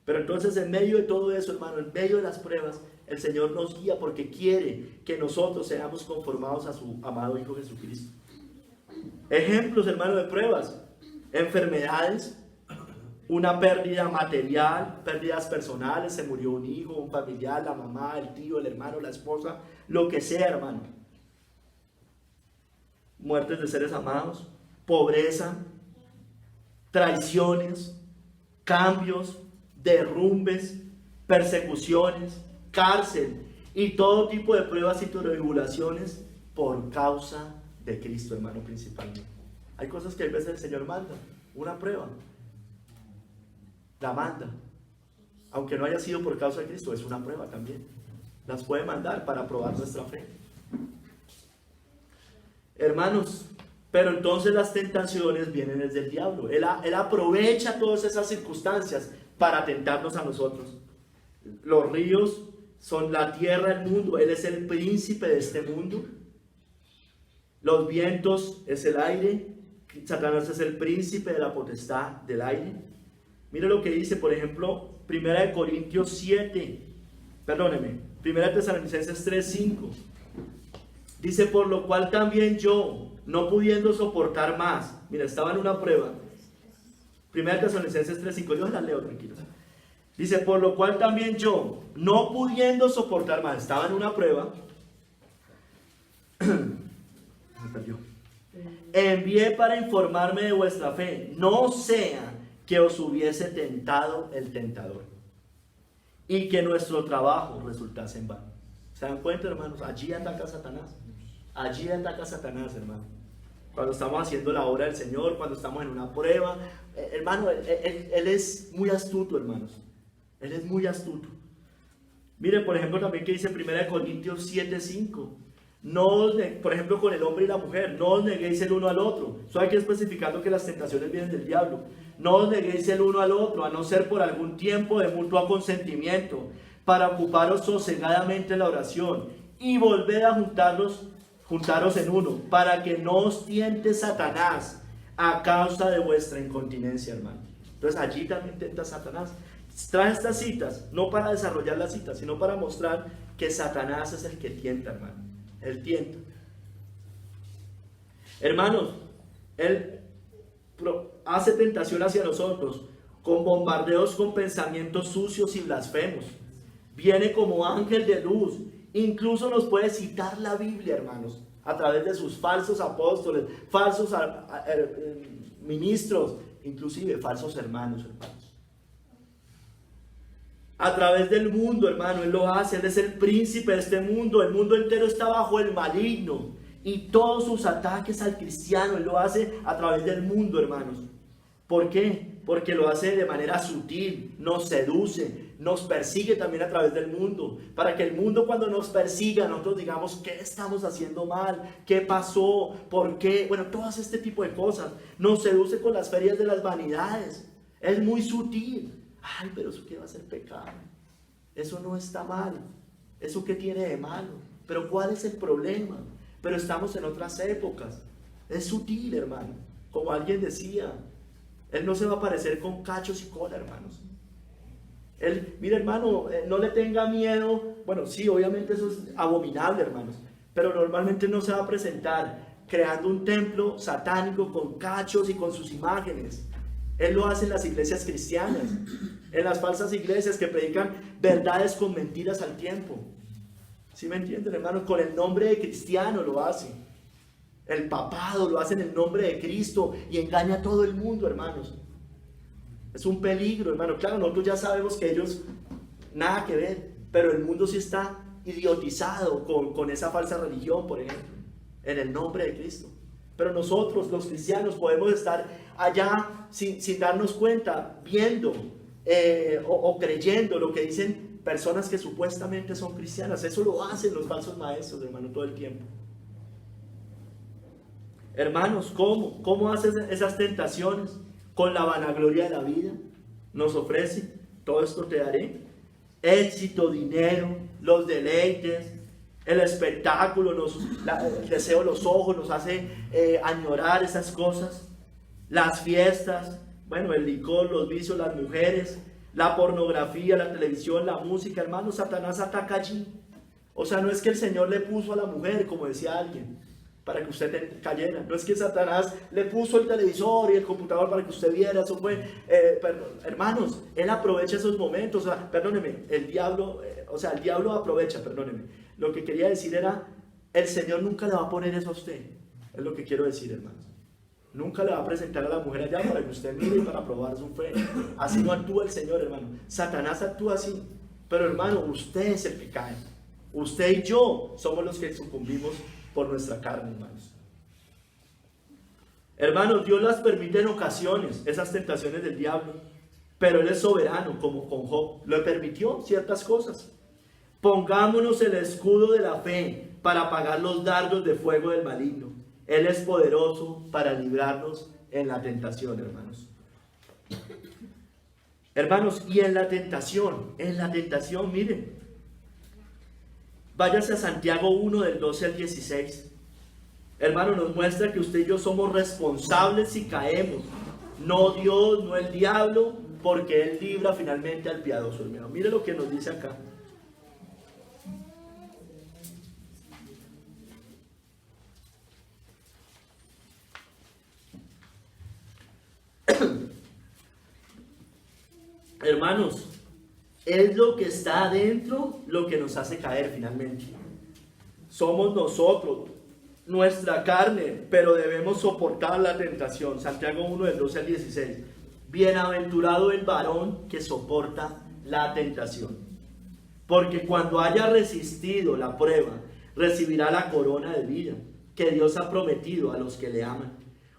Pero entonces en medio de todo eso, hermano, en medio de las pruebas, el Señor nos guía porque quiere que nosotros seamos conformados a su amado Hijo Jesucristo. Ejemplos, hermano, de pruebas. Enfermedades, una pérdida material, pérdidas personales, se murió un hijo, un familiar, la mamá, el tío, el hermano, la esposa, lo que sea, hermano. Muertes de seres amados, pobreza, traiciones, cambios, derrumbes, persecuciones, cárcel y todo tipo de pruebas y tribulaciones por causa de Cristo, hermano, principalmente. Hay cosas que a veces el Señor manda, una prueba, la manda. Aunque no haya sido por causa de Cristo, es una prueba también. Las puede mandar para probar nuestra fe. Hermanos, pero entonces las tentaciones vienen desde el diablo. Él aprovecha todas esas circunstancias para tentarnos a nosotros. Los ríos son la tierra, el mundo. Él es el príncipe de este mundo. Los vientos es el aire. Satanás es el príncipe de la potestad del aire. Mire lo que dice, por ejemplo, 1 Corintios 7. Perdóneme. Primera Tesalonicenses 3:5. Dice, por lo cual también yo, no pudiendo soportar más. Mira, estaba en una prueba. Primera Tesalonicenses 3:5. Yo la leo, tranquilos. Dice, por lo cual también yo, no pudiendo soportar más, estaba en una prueba. Me perdió. Envié para informarme de vuestra fe, no sea que os hubiese tentado el tentador y que nuestro trabajo resultase en vano. ¿Se dan cuenta, hermanos? Allí ataca Satanás. Allí ataca Satanás, hermano. Cuando estamos haciendo la obra del Señor, cuando estamos en una prueba, hermano, él es muy astuto, hermanos. Él es muy astuto. Miren, por ejemplo, también que dice 1 Corintios 7:5. No os por ejemplo, con el hombre y la mujer, no os neguéis el uno al otro. Eso hay que especificando que las tentaciones vienen del diablo. No os neguéis el uno al otro, a no ser por algún tiempo de mutuo consentimiento, para ocuparos sosegadamente en la oración y volver a juntaros en uno, para que no os tiente Satanás a causa de vuestra incontinencia, hermano. Entonces allí también tenta Satanás. Trae estas citas, no para desarrollar las citas, sino para mostrar que Satanás es el que tienta, hermano. Él tienta. Hermanos, Él hace tentación hacia nosotros con bombardeos, con pensamientos sucios y blasfemos. Viene como ángel de luz. Incluso nos puede citar la Biblia, hermanos, a través de sus falsos apóstoles, falsos ministros, inclusive falsos hermanos. A través del mundo, hermano, Él lo hace. Él es el príncipe de este mundo. El mundo entero está bajo el maligno. Y todos sus ataques al cristiano, Él lo hace a través del mundo, hermanos. ¿Por qué? Porque lo hace de manera sutil, nos seduce, nos persigue también a través del mundo. Para que el mundo, cuando nos persiga, nosotros digamos, ¿qué estamos haciendo mal? ¿Qué pasó? ¿Por qué? Bueno, todas este tipo de cosas. Nos seduce con las ferias de las vanidades. Es muy sutil. Ay, pero eso qué va a ser pecado. Eso no está mal. Eso qué tiene de malo. Pero ¿cuál es el problema? Pero estamos en otras épocas. Es sutil, hermano. Como alguien decía, Él no se va a aparecer con cachos y cola, hermanos. Él, mira, hermano, no le tenga miedo. Bueno, sí, obviamente eso es abominable, hermanos. Pero normalmente no se va a presentar creando un templo satánico con cachos y con sus imágenes. Él lo hace en las iglesias cristianas, en las falsas iglesias que predican verdades con mentiras al tiempo. ¿Sí me entienden, hermano? Con el nombre de cristiano lo hace. El papado lo hace en el nombre de Cristo y engaña a todo el mundo, hermanos. Es un peligro, hermano. Claro, nosotros ya sabemos que ellos nada que ver, pero el mundo sí está idiotizado con esa falsa religión, por ejemplo, en el nombre de Cristo. Pero nosotros, los cristianos, podemos estar allá sin darnos cuenta, viendo o creyendo lo que dicen personas que supuestamente son cristianas. Eso lo hacen los falsos maestros, hermano, todo el tiempo. Hermanos, ¿cómo hacen esas tentaciones? Con la vanagloria de la vida. Nos ofrece, todo esto te daré. Éxito, dinero, los deleites, el espectáculo, el deseo de los ojos nos hace añorar esas cosas. Las fiestas, bueno, el licor, los vicios, las mujeres, la pornografía, la televisión, la música. Hermano, Satanás ataca allí. O sea, no es que el Señor le puso a la mujer, como decía alguien, para que usted cayera. No es que Satanás le puso el televisor y el computador para que usted viera. Eso fue, hermanos, Él aprovecha esos momentos. O sea, perdóneme, el diablo aprovecha, perdóneme. Lo que quería decir era, el Señor nunca le va a poner eso a usted. Es lo que quiero decir, hermanos. Nunca le va a presentar a la mujer allá para que usted mire y para probar su fe. Así no actúa el Señor, hermano. Satanás actúa así. Pero, hermano, usted es el que cae. Usted y yo somos los que sucumbimos por nuestra carne, hermanos. Hermanos, Dios las permite en ocasiones, esas tentaciones del diablo, pero Él es soberano, como con Job. Le permitió ciertas cosas. Pongámonos el escudo de la fe para apagar los dardos de fuego del maligno. Él es poderoso para librarnos en la tentación, hermanos. Hermanos, y en la tentación, miren. Váyase a Santiago 1 del 12 al 16. Hermano, nos muestra que usted y yo somos responsables si caemos. No Dios, no el diablo, porque Él libra finalmente al piadoso, hermano. Mire lo que nos dice acá. Hermanos, es lo que está adentro lo que nos hace caer finalmente. Somos nosotros, nuestra carne, pero debemos soportar la tentación. Santiago 1, del 12 al 16. Bienaventurado el varón que soporta la tentación, porque cuando haya resistido la prueba, recibirá la corona de vida que Dios ha prometido a los que le aman.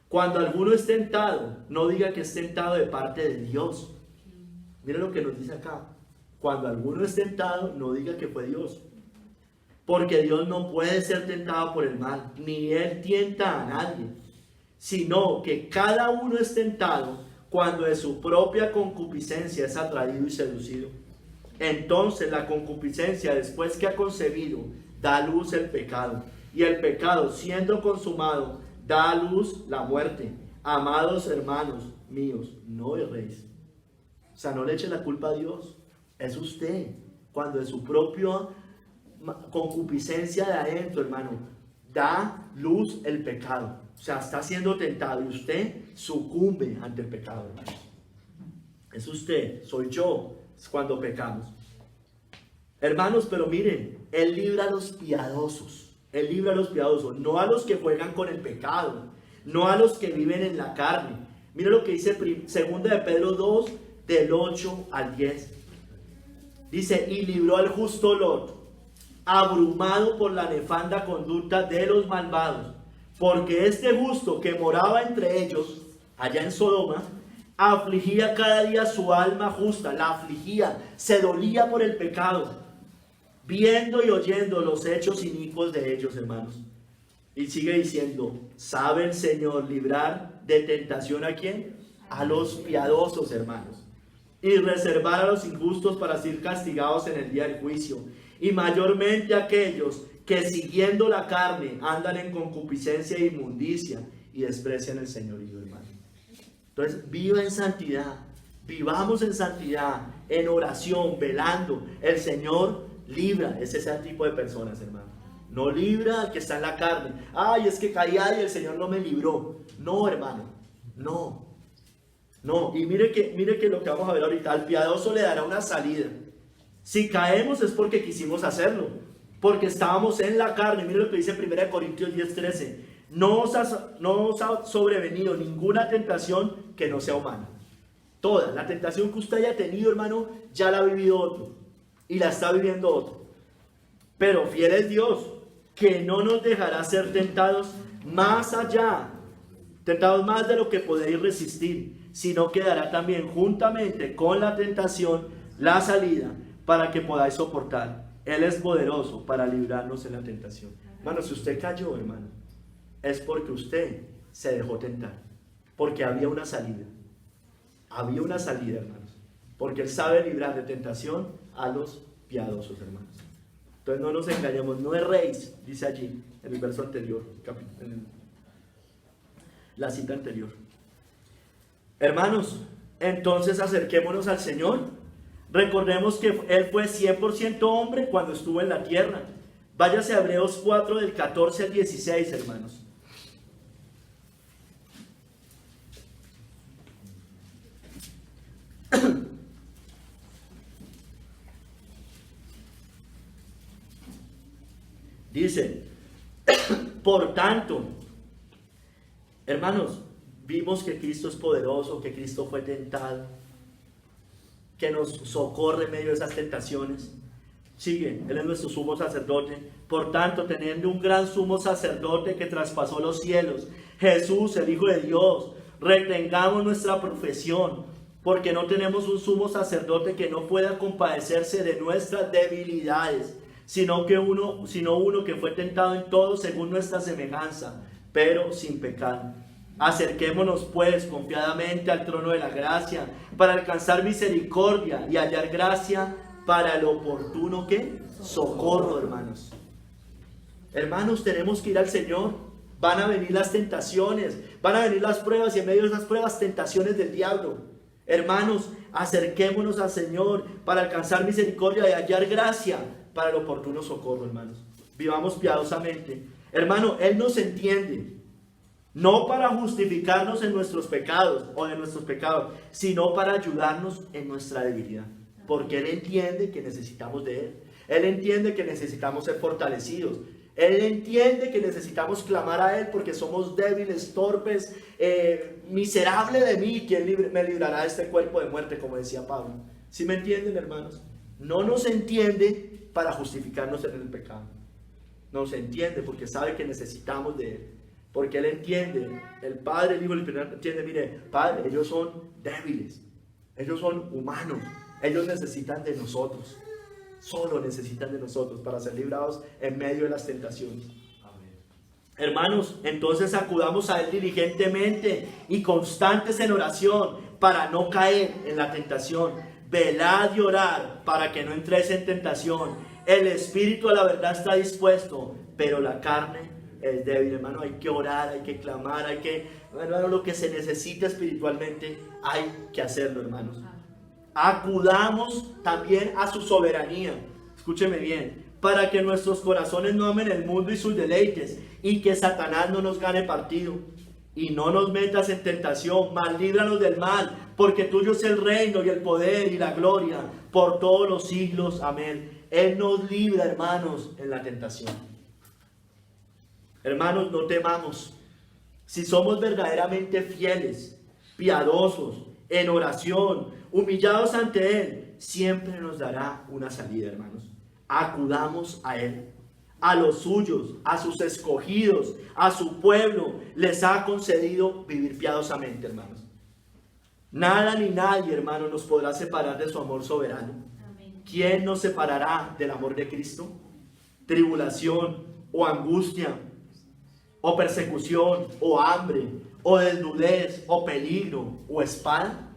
Cuando alguno es tentado, no diga que es tentado de parte de Dios. Mira lo que nos dice acá. Cuando alguno es tentado, no diga que fue Dios. Porque Dios no puede ser tentado por el mal, ni Él tienta a nadie, sino que cada uno es tentado cuando de su propia concupiscencia es atraído y seducido. Entonces la concupiscencia, después que ha concebido, da a luz el pecado. Y el pecado, siendo consumado, da a luz la muerte. Amados hermanos míos, no erréis. O sea, no le eche la culpa a Dios. Es usted, cuando de su propia concupiscencia de adentro, hermano, da luz el pecado. O sea, está siendo tentado y usted sucumbe ante el pecado, hermano. Es usted, soy yo, es cuando pecamos. Hermanos, pero miren, Él libra a los piadosos. Él libra a los piadosos, no a los que juegan con el pecado, no a los que viven en la carne. Mira lo que dice 2 de Pedro 2, del 8 al 10. Dice, y libró al justo Lot, abrumado por la nefanda conducta de los malvados, porque este justo que moraba entre ellos, allá en Sodoma, afligía cada día su alma justa, la afligía, se dolía por el pecado, viendo y oyendo los hechos inicuos de ellos, hermanos. Y sigue diciendo, ¿sabe el Señor librar de tentación a quién? A los piadosos, hermanos, y reservar a los injustos para ser castigados en el día del juicio, y mayormente aquellos que siguiendo la carne andan en concupiscencia e inmundicia y desprecian el señorío, hermano. Entonces, viva en santidad, vivamos en santidad, en oración, velando. El Señor libra, es ese tipo de personas, hermano. No libra al que está en la carne. Ay, es que caí ahí y el Señor no me libró. No, hermano, no. No, y mire que lo que vamos a ver ahorita, al piadoso le dará una salida. Si caemos es porque quisimos hacerlo, porque estábamos en la carne. Mire lo que dice 1 Corintios 10:13. No os ha sobrevenido ninguna tentación que no sea humana. Toda la tentación que usted haya tenido, hermano, ya la ha vivido otro y la está viviendo otro. Pero fiel es Dios, que no nos dejará ser tentados más allá, tentados más de lo que podéis resistir, sino que dará también juntamente con la tentación la salida para que podáis soportar. Él es poderoso para librarnos en la tentación. Hermano, si usted cayó, hermano, es porque usted se dejó tentar, porque había una salida. Había una salida, hermanos, porque Él sabe librar de tentación a los piadosos, hermanos. Entonces no nos engañemos, no erréis, dice allí en el verso anterior, en la cita anterior. Hermanos, entonces acerquémonos al Señor. Recordemos que Él fue 100% hombre cuando estuvo en la tierra. Váyase a Hebreos 4 del 14 al 16, hermanos. Dice, por tanto, hermanos, vimos que Cristo es poderoso, que Cristo fue tentado, que nos socorre en medio de esas tentaciones. Sigue, Él es nuestro sumo sacerdote. Por tanto, teniendo un gran sumo sacerdote que traspasó los cielos, Jesús, el Hijo de Dios, retengamos nuestra profesión, porque no tenemos un sumo sacerdote que no pueda compadecerse de nuestras debilidades, sino uno que fue tentado en todo según nuestra semejanza, pero sin pecado. Acerquémonos pues confiadamente al trono de la gracia para alcanzar misericordia y hallar gracia para el oportuno ¿qué? Socorro, hermanos. Hermanos, tenemos que ir al Señor. Van a venir las tentaciones, van a venir las pruebas, y en medio de esas pruebas, tentaciones del diablo. Hermanos, acerquémonos al Señor para alcanzar misericordia y hallar gracia para el oportuno socorro, hermanos. Vivamos piadosamente. Hermano, Él nos entiende. No para justificarnos en nuestros pecados o de nuestros pecados, sino para ayudarnos en nuestra debilidad. Porque Él entiende que necesitamos de Él. Él entiende que necesitamos ser fortalecidos. Él entiende que necesitamos clamar a Él porque somos débiles, torpes, miserable de mí. ¿Quién me librará de este cuerpo de muerte? Como decía Pablo. ¿Sí me entienden, hermanos? No nos entiende para justificarnos en el pecado. Nos entiende porque sabe que necesitamos de Él. Porque Él entiende, el Padre, el Hijo y el Espíritu Santo entiende, mire, Padre, ellos son débiles, ellos son humanos, ellos necesitan de nosotros, solo necesitan de nosotros para ser librados en medio de las tentaciones. Amén. Hermanos, entonces acudamos a Él diligentemente y constantes en oración para no caer en la tentación. Velad y orad para que no entréis en tentación. El espíritu a la verdad está dispuesto, pero la carne es débil, hermano. Hay que orar, hay que clamar, hermano, lo que se necesita espiritualmente hay que hacerlo, hermanos. Acudamos también a su soberanía, escúcheme bien, para que nuestros corazones no amen el mundo y sus deleites, y que Satanás no nos gane partido. Y no nos metas en tentación, mas líbranos del mal, porque tuyo es el reino y el poder y la gloria por todos los siglos. Amén. Él nos libra, hermanos, en la tentación. Hermanos, no temamos. Si somos verdaderamente fieles, piadosos, en oración, humillados ante Él, siempre nos dará una salida, hermanos. Acudamos a Él. A los suyos, a sus escogidos, a su pueblo, les ha concedido vivir piadosamente, hermanos. Nada ni nadie, hermanos, nos podrá separar de su amor soberano. Amén. ¿Quién nos separará del amor de Cristo? Tribulación o angustia, o persecución, o hambre, o desnudez, o peligro, o espada.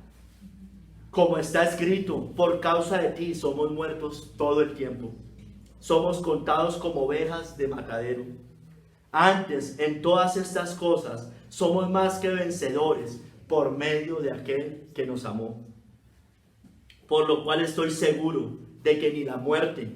Como está escrito, por causa de ti somos muertos todo el tiempo. Somos contados como ovejas de matadero. Antes, en todas estas cosas, somos más que vencedores por medio de aquel que nos amó. Por lo cual estoy seguro de que ni la muerte,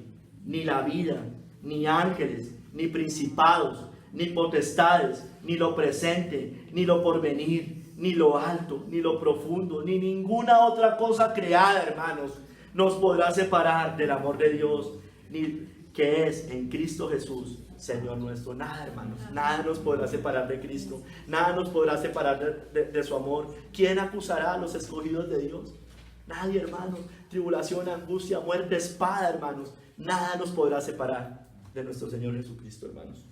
ni la vida, ni ángeles, ni principados, ni potestades, ni lo presente, ni lo porvenir, ni lo alto, ni lo profundo, ni ninguna otra cosa creada, hermanos, nos podrá separar del amor de Dios, ni que es en Cristo Jesús, Señor nuestro. Nada, hermanos, nada nos podrá separar de Cristo, nada nos podrá separar de su amor. ¿Quién acusará a los escogidos de Dios? Nadie, hermanos. Tribulación, angustia, muerte, espada, hermanos, nada nos podrá separar de nuestro Señor Jesucristo, hermanos.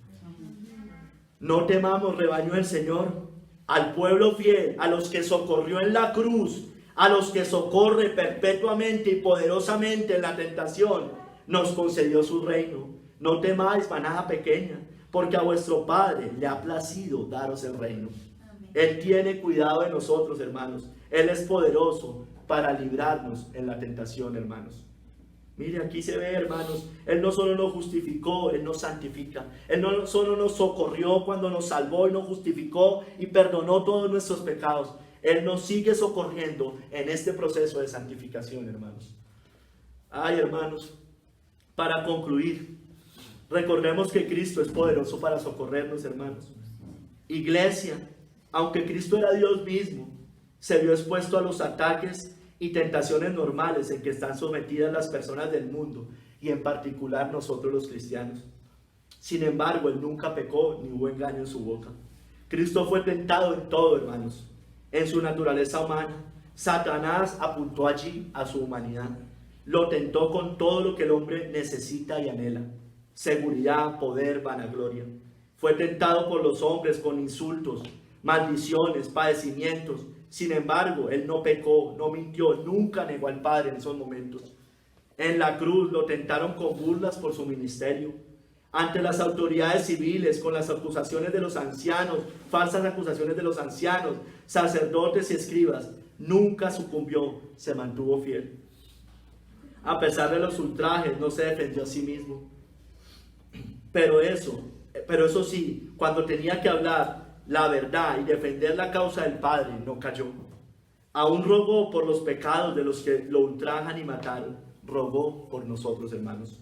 No temamos, rebaño del Señor, al pueblo fiel, a los que socorrió en la cruz, a los que socorre perpetuamente y poderosamente en la tentación, nos concedió su reino. No temáis, manada pequeña, porque a vuestro Padre le ha placido daros el reino. Amén. Él tiene cuidado de nosotros, hermanos. Él es poderoso para librarnos en la tentación, hermanos. Mire, aquí se ve, hermanos, Él no solo nos justificó, Él nos santifica. Él no solo nos socorrió cuando nos salvó y nos justificó y perdonó todos nuestros pecados. Él nos sigue socorriendo en este proceso de santificación, hermanos. Ay, hermanos, para concluir, recordemos que Cristo es poderoso para socorrernos, hermanos. Iglesia, aunque Cristo era Dios mismo, se vio expuesto a los ataques y tentaciones normales en que están sometidas las personas del mundo, y en particular nosotros los cristianos. Sin embargo, Él nunca pecó ni hubo engaño en su boca. Cristo fue tentado en todo, hermanos. En su naturaleza humana, Satanás apuntó allí a su humanidad. Lo tentó con todo lo que el hombre necesita y anhela: seguridad, poder, vanagloria. Fue tentado por los hombres con insultos, maldiciones, padecimientos. Sin embargo, Él no pecó, no mintió, nunca negó al Padre en esos momentos. En la cruz lo tentaron con burlas por su ministerio. Ante las autoridades civiles, con las acusaciones de los ancianos, falsas acusaciones de los ancianos, sacerdotes y escribas, nunca sucumbió, se mantuvo fiel. A pesar de los ultrajes, no se defendió a sí mismo. Pero eso sí, cuando tenía que hablar la verdad y defender la causa del Padre, no cayó. Aún rogó por los pecados de los que lo ultrajan y mataron. Rogó por nosotros, hermanos.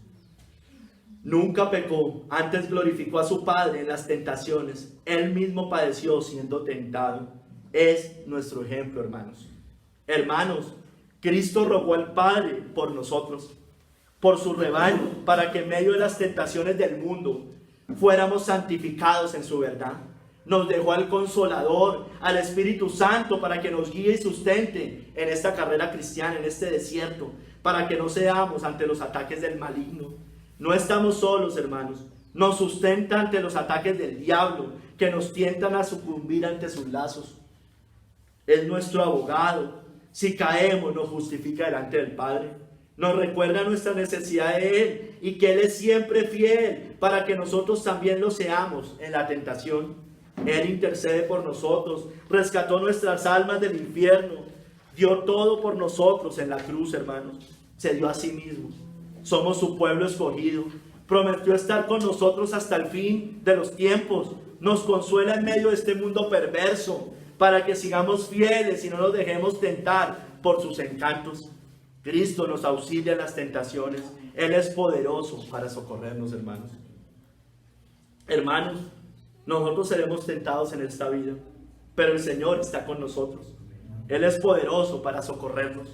Nunca pecó, antes glorificó a su Padre en las tentaciones. Él mismo padeció siendo tentado. Es nuestro ejemplo, hermanos. Hermanos, Cristo rogó al Padre por nosotros, por su rebaño, para que en medio de las tentaciones del mundo fuéramos santificados en su verdad. Nos dejó al Consolador, al Espíritu Santo, para que nos guíe y sustente en esta carrera cristiana, en este desierto, para que no seamos ante los ataques del maligno. No estamos solos, hermanos. Nos sustenta ante los ataques del diablo, que nos tientan a sucumbir ante sus lazos. Es nuestro abogado. Si caemos, nos justifica delante del Padre. Nos recuerda nuestra necesidad de Él y que Él es siempre fiel para que nosotros también lo seamos en la tentación. Él intercede por nosotros, rescató nuestras almas del infierno, dio todo por nosotros en la cruz, hermanos. Se dio a sí mismo. Somos su pueblo escogido. Prometió estar con nosotros hasta el fin de los tiempos. Nos consuela en medio de este mundo perverso, para que sigamos fieles y no nos dejemos tentar por sus encantos. Cristo nos auxilia en las tentaciones. Él es poderoso para socorrernos, hermanos. Hermanos, nosotros seremos tentados en esta vida, pero el Señor está con nosotros. Él es poderoso para socorrernos.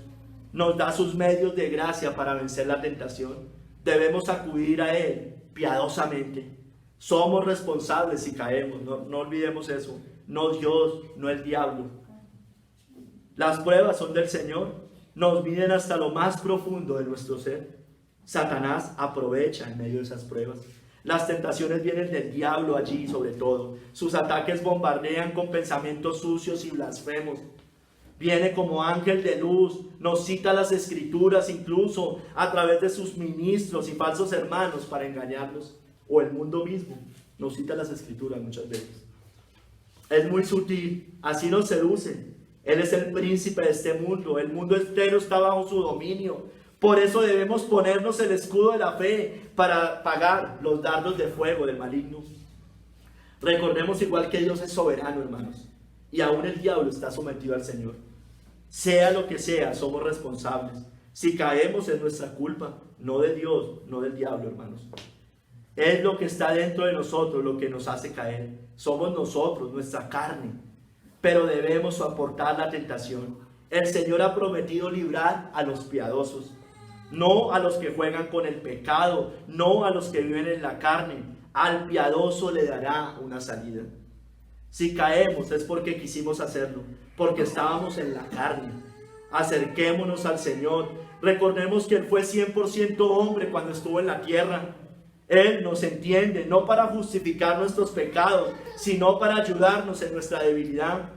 Nos da sus medios de gracia para vencer la tentación. Debemos acudir a Él piadosamente. Somos responsables si caemos, no olvidemos eso. No Dios, no el diablo. Las pruebas son del Señor. Nos miden hasta lo más profundo de nuestro ser. Satanás aprovecha en medio de esas pruebas. Las tentaciones vienen del diablo allí sobre todo. Sus ataques bombardean con pensamientos sucios y blasfemos. Viene como ángel de luz, nos cita las escrituras incluso a través de sus ministros y falsos hermanos para engañarlos. O el mundo mismo nos cita las escrituras muchas veces. Es muy sutil, así nos seduce. Él es el príncipe de este mundo, el mundo entero está bajo su dominio. Por eso debemos ponernos el escudo de la fe para apagar los dardos de fuego del maligno. Recordemos igual que Dios es soberano, hermanos, y aún el diablo está sometido al Señor. Sea lo que sea, somos responsables. Si caemos es nuestra culpa, no de Dios, no del diablo, hermanos. Es lo que está dentro de nosotros lo que nos hace caer. Somos nosotros, nuestra carne. Pero debemos soportar la tentación. El Señor ha prometido librar a los piadosos, no a los que juegan con el pecado, no a los que viven en la carne. Al piadoso le dará una salida. Si caemos es porque quisimos hacerlo, porque estábamos en la carne. Acerquémonos al Señor. Recordemos que Él fue 100% hombre cuando estuvo en la tierra. Él nos entiende, no para justificar nuestros pecados, sino para ayudarnos en nuestra debilidad.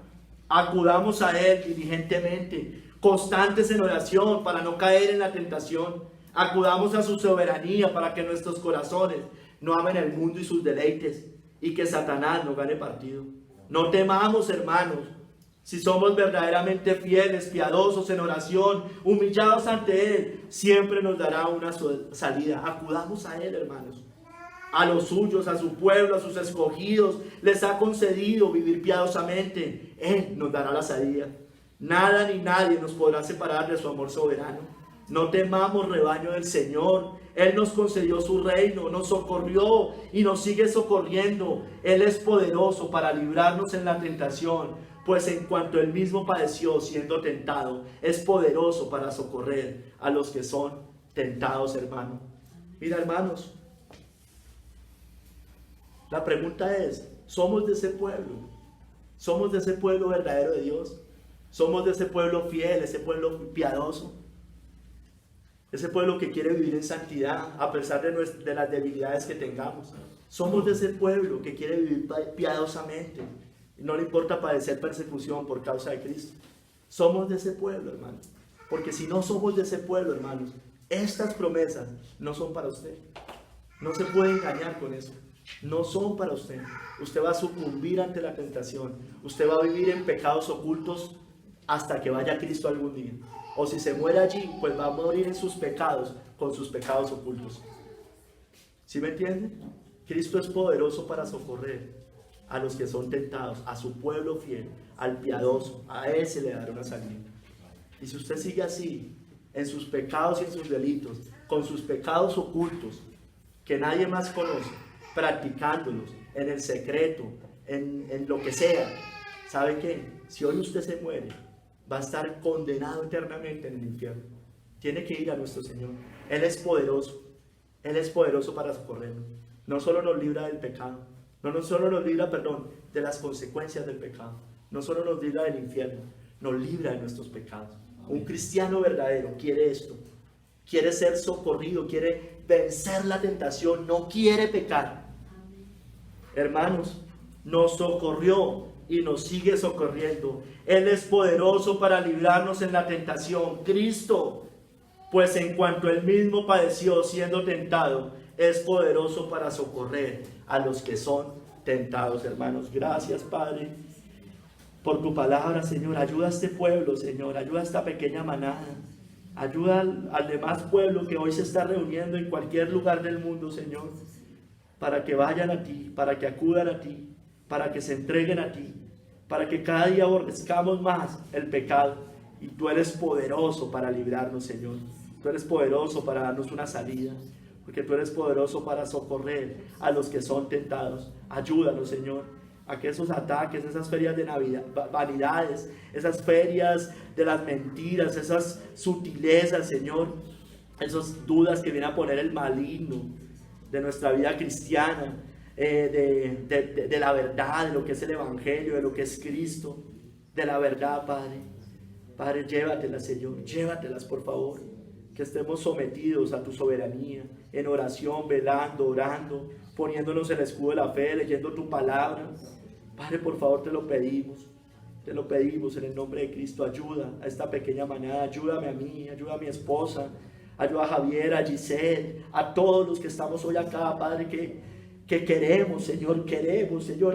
Acudamos a Él diligentemente, constantes en oración para no caer en la tentación. Acudamos a su soberanía para que nuestros corazones no amen el mundo y sus deleites y que Satanás no gane partido. No temamos, hermanos, si somos verdaderamente fieles, piadosos en oración, humillados ante Él, siempre nos dará una salida. Acudamos a Él, hermanos. A los suyos, a su pueblo, a sus escogidos, les ha concedido vivir piadosamente. Él nos dará la salida. Nada ni nadie nos podrá separar de su amor soberano. No temamos, rebaño del Señor. Él nos concedió su reino, nos socorrió y nos sigue socorriendo. Él es poderoso para librarnos en la tentación, pues en cuanto Él mismo padeció siendo tentado, es poderoso para socorrer a los que son tentados, hermano. Mira, hermanos, la pregunta es, ¿somos de ese pueblo? ¿Somos de ese pueblo verdadero de Dios? ¿Somos de ese pueblo fiel, ese pueblo piadoso? Ese pueblo que quiere vivir en santidad a pesar de las debilidades que tengamos. Somos de ese pueblo que quiere vivir piadosamente. No le importa padecer persecución por causa de Cristo. Somos de ese pueblo, hermanos. Porque si no somos de ese pueblo, hermanos, estas promesas no son para usted. No se puede engañar con eso. No son para usted. Usted va a sucumbir ante la tentación. Usted va a vivir en pecados ocultos hasta que vaya Cristo algún día. O si se muere allí, pues va a morir en sus pecados, con sus pecados ocultos. ¿Sí me entiende? Cristo es poderoso para socorrer a los que son tentados, a su pueblo fiel, al piadoso. A ese le dará una salida. Y si usted sigue así, en sus pecados y en sus delitos, con sus pecados ocultos, que nadie más conoce, practicándolos en el secreto, en lo que sea, ¿sabe qué? Si hoy usted se muere, va a estar condenado eternamente en el infierno. Tiene que ir a nuestro Señor. Él es poderoso. Él es poderoso para socorrernos. No solo nos libra del pecado, no solo nos libra, de las consecuencias del pecado, no solo nos libra del infierno, nos libra de nuestros pecados. Un cristiano verdadero quiere esto, quiere ser socorrido, quiere vencer la tentación, no quiere pecar. Hermanos, nos socorrió y nos sigue socorriendo. Él es poderoso para librarnos en la tentación. Cristo, pues en cuanto él mismo padeció siendo tentado, es poderoso para socorrer a los que son tentados, hermanos. Gracias, Padre, por tu palabra, Señor. Ayuda a este pueblo, Señor. Ayuda a esta pequeña manada. Ayuda al demás pueblo que hoy se está reuniendo en cualquier lugar del mundo, Señor, para que vayan a ti, para que acudan a ti, para que se entreguen a ti, para que cada día aborrezcamos más el pecado. Y tú eres poderoso para librarnos, Señor. Tú eres poderoso para darnos una salida, porque tú eres poderoso para socorrer a los que son tentados. Ayúdanos, Señor, a que esos ataques, esas ferias de Navidad, vanidades, esas ferias de las mentiras, esas sutilezas, Señor, esas dudas que viene a poner el maligno de nuestra vida cristiana, de la verdad, de lo que es el Evangelio, de lo que es Cristo, de la verdad, Padre. Padre, llévatelas, Señor, llévatelas, por favor. Que estemos sometidos a tu soberanía, en oración, velando, orando, poniéndonos el escudo de la fe, leyendo tu palabra. Padre, por favor, te lo pedimos en el nombre de Cristo. Ayuda a esta pequeña manada, ayúdame a mí, ayuda a mi esposa, ayuda a Javier, a Giselle, a todos los que estamos hoy acá, Padre, que queremos, Señor,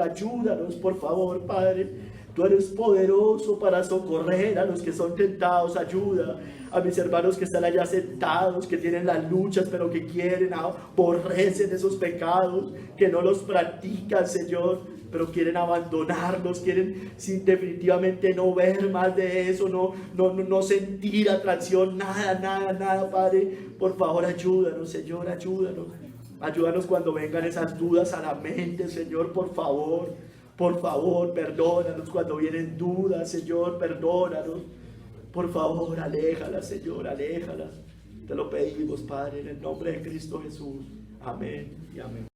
ayúdanos, por favor, Padre. Tú eres poderoso para socorrer a los que son tentados. Ayuda a mis hermanos que están allá sentados, que tienen las luchas, pero que quieren, aborrecen esos pecados, que no los practican, Señor, pero quieren abandonarlos, quieren definitivamente no ver más de eso, no sentir atracción, nada, Padre. Por favor, ayúdanos, Señor, ayúdanos. Ayúdanos cuando vengan esas dudas a la mente, Señor, por favor. Por favor, perdónanos cuando vienen dudas, Señor, perdónanos. Por favor, aléjalas, Señor, aléjalas. Te lo pedimos, Padre, en el nombre de Cristo Jesús. Amén y amén.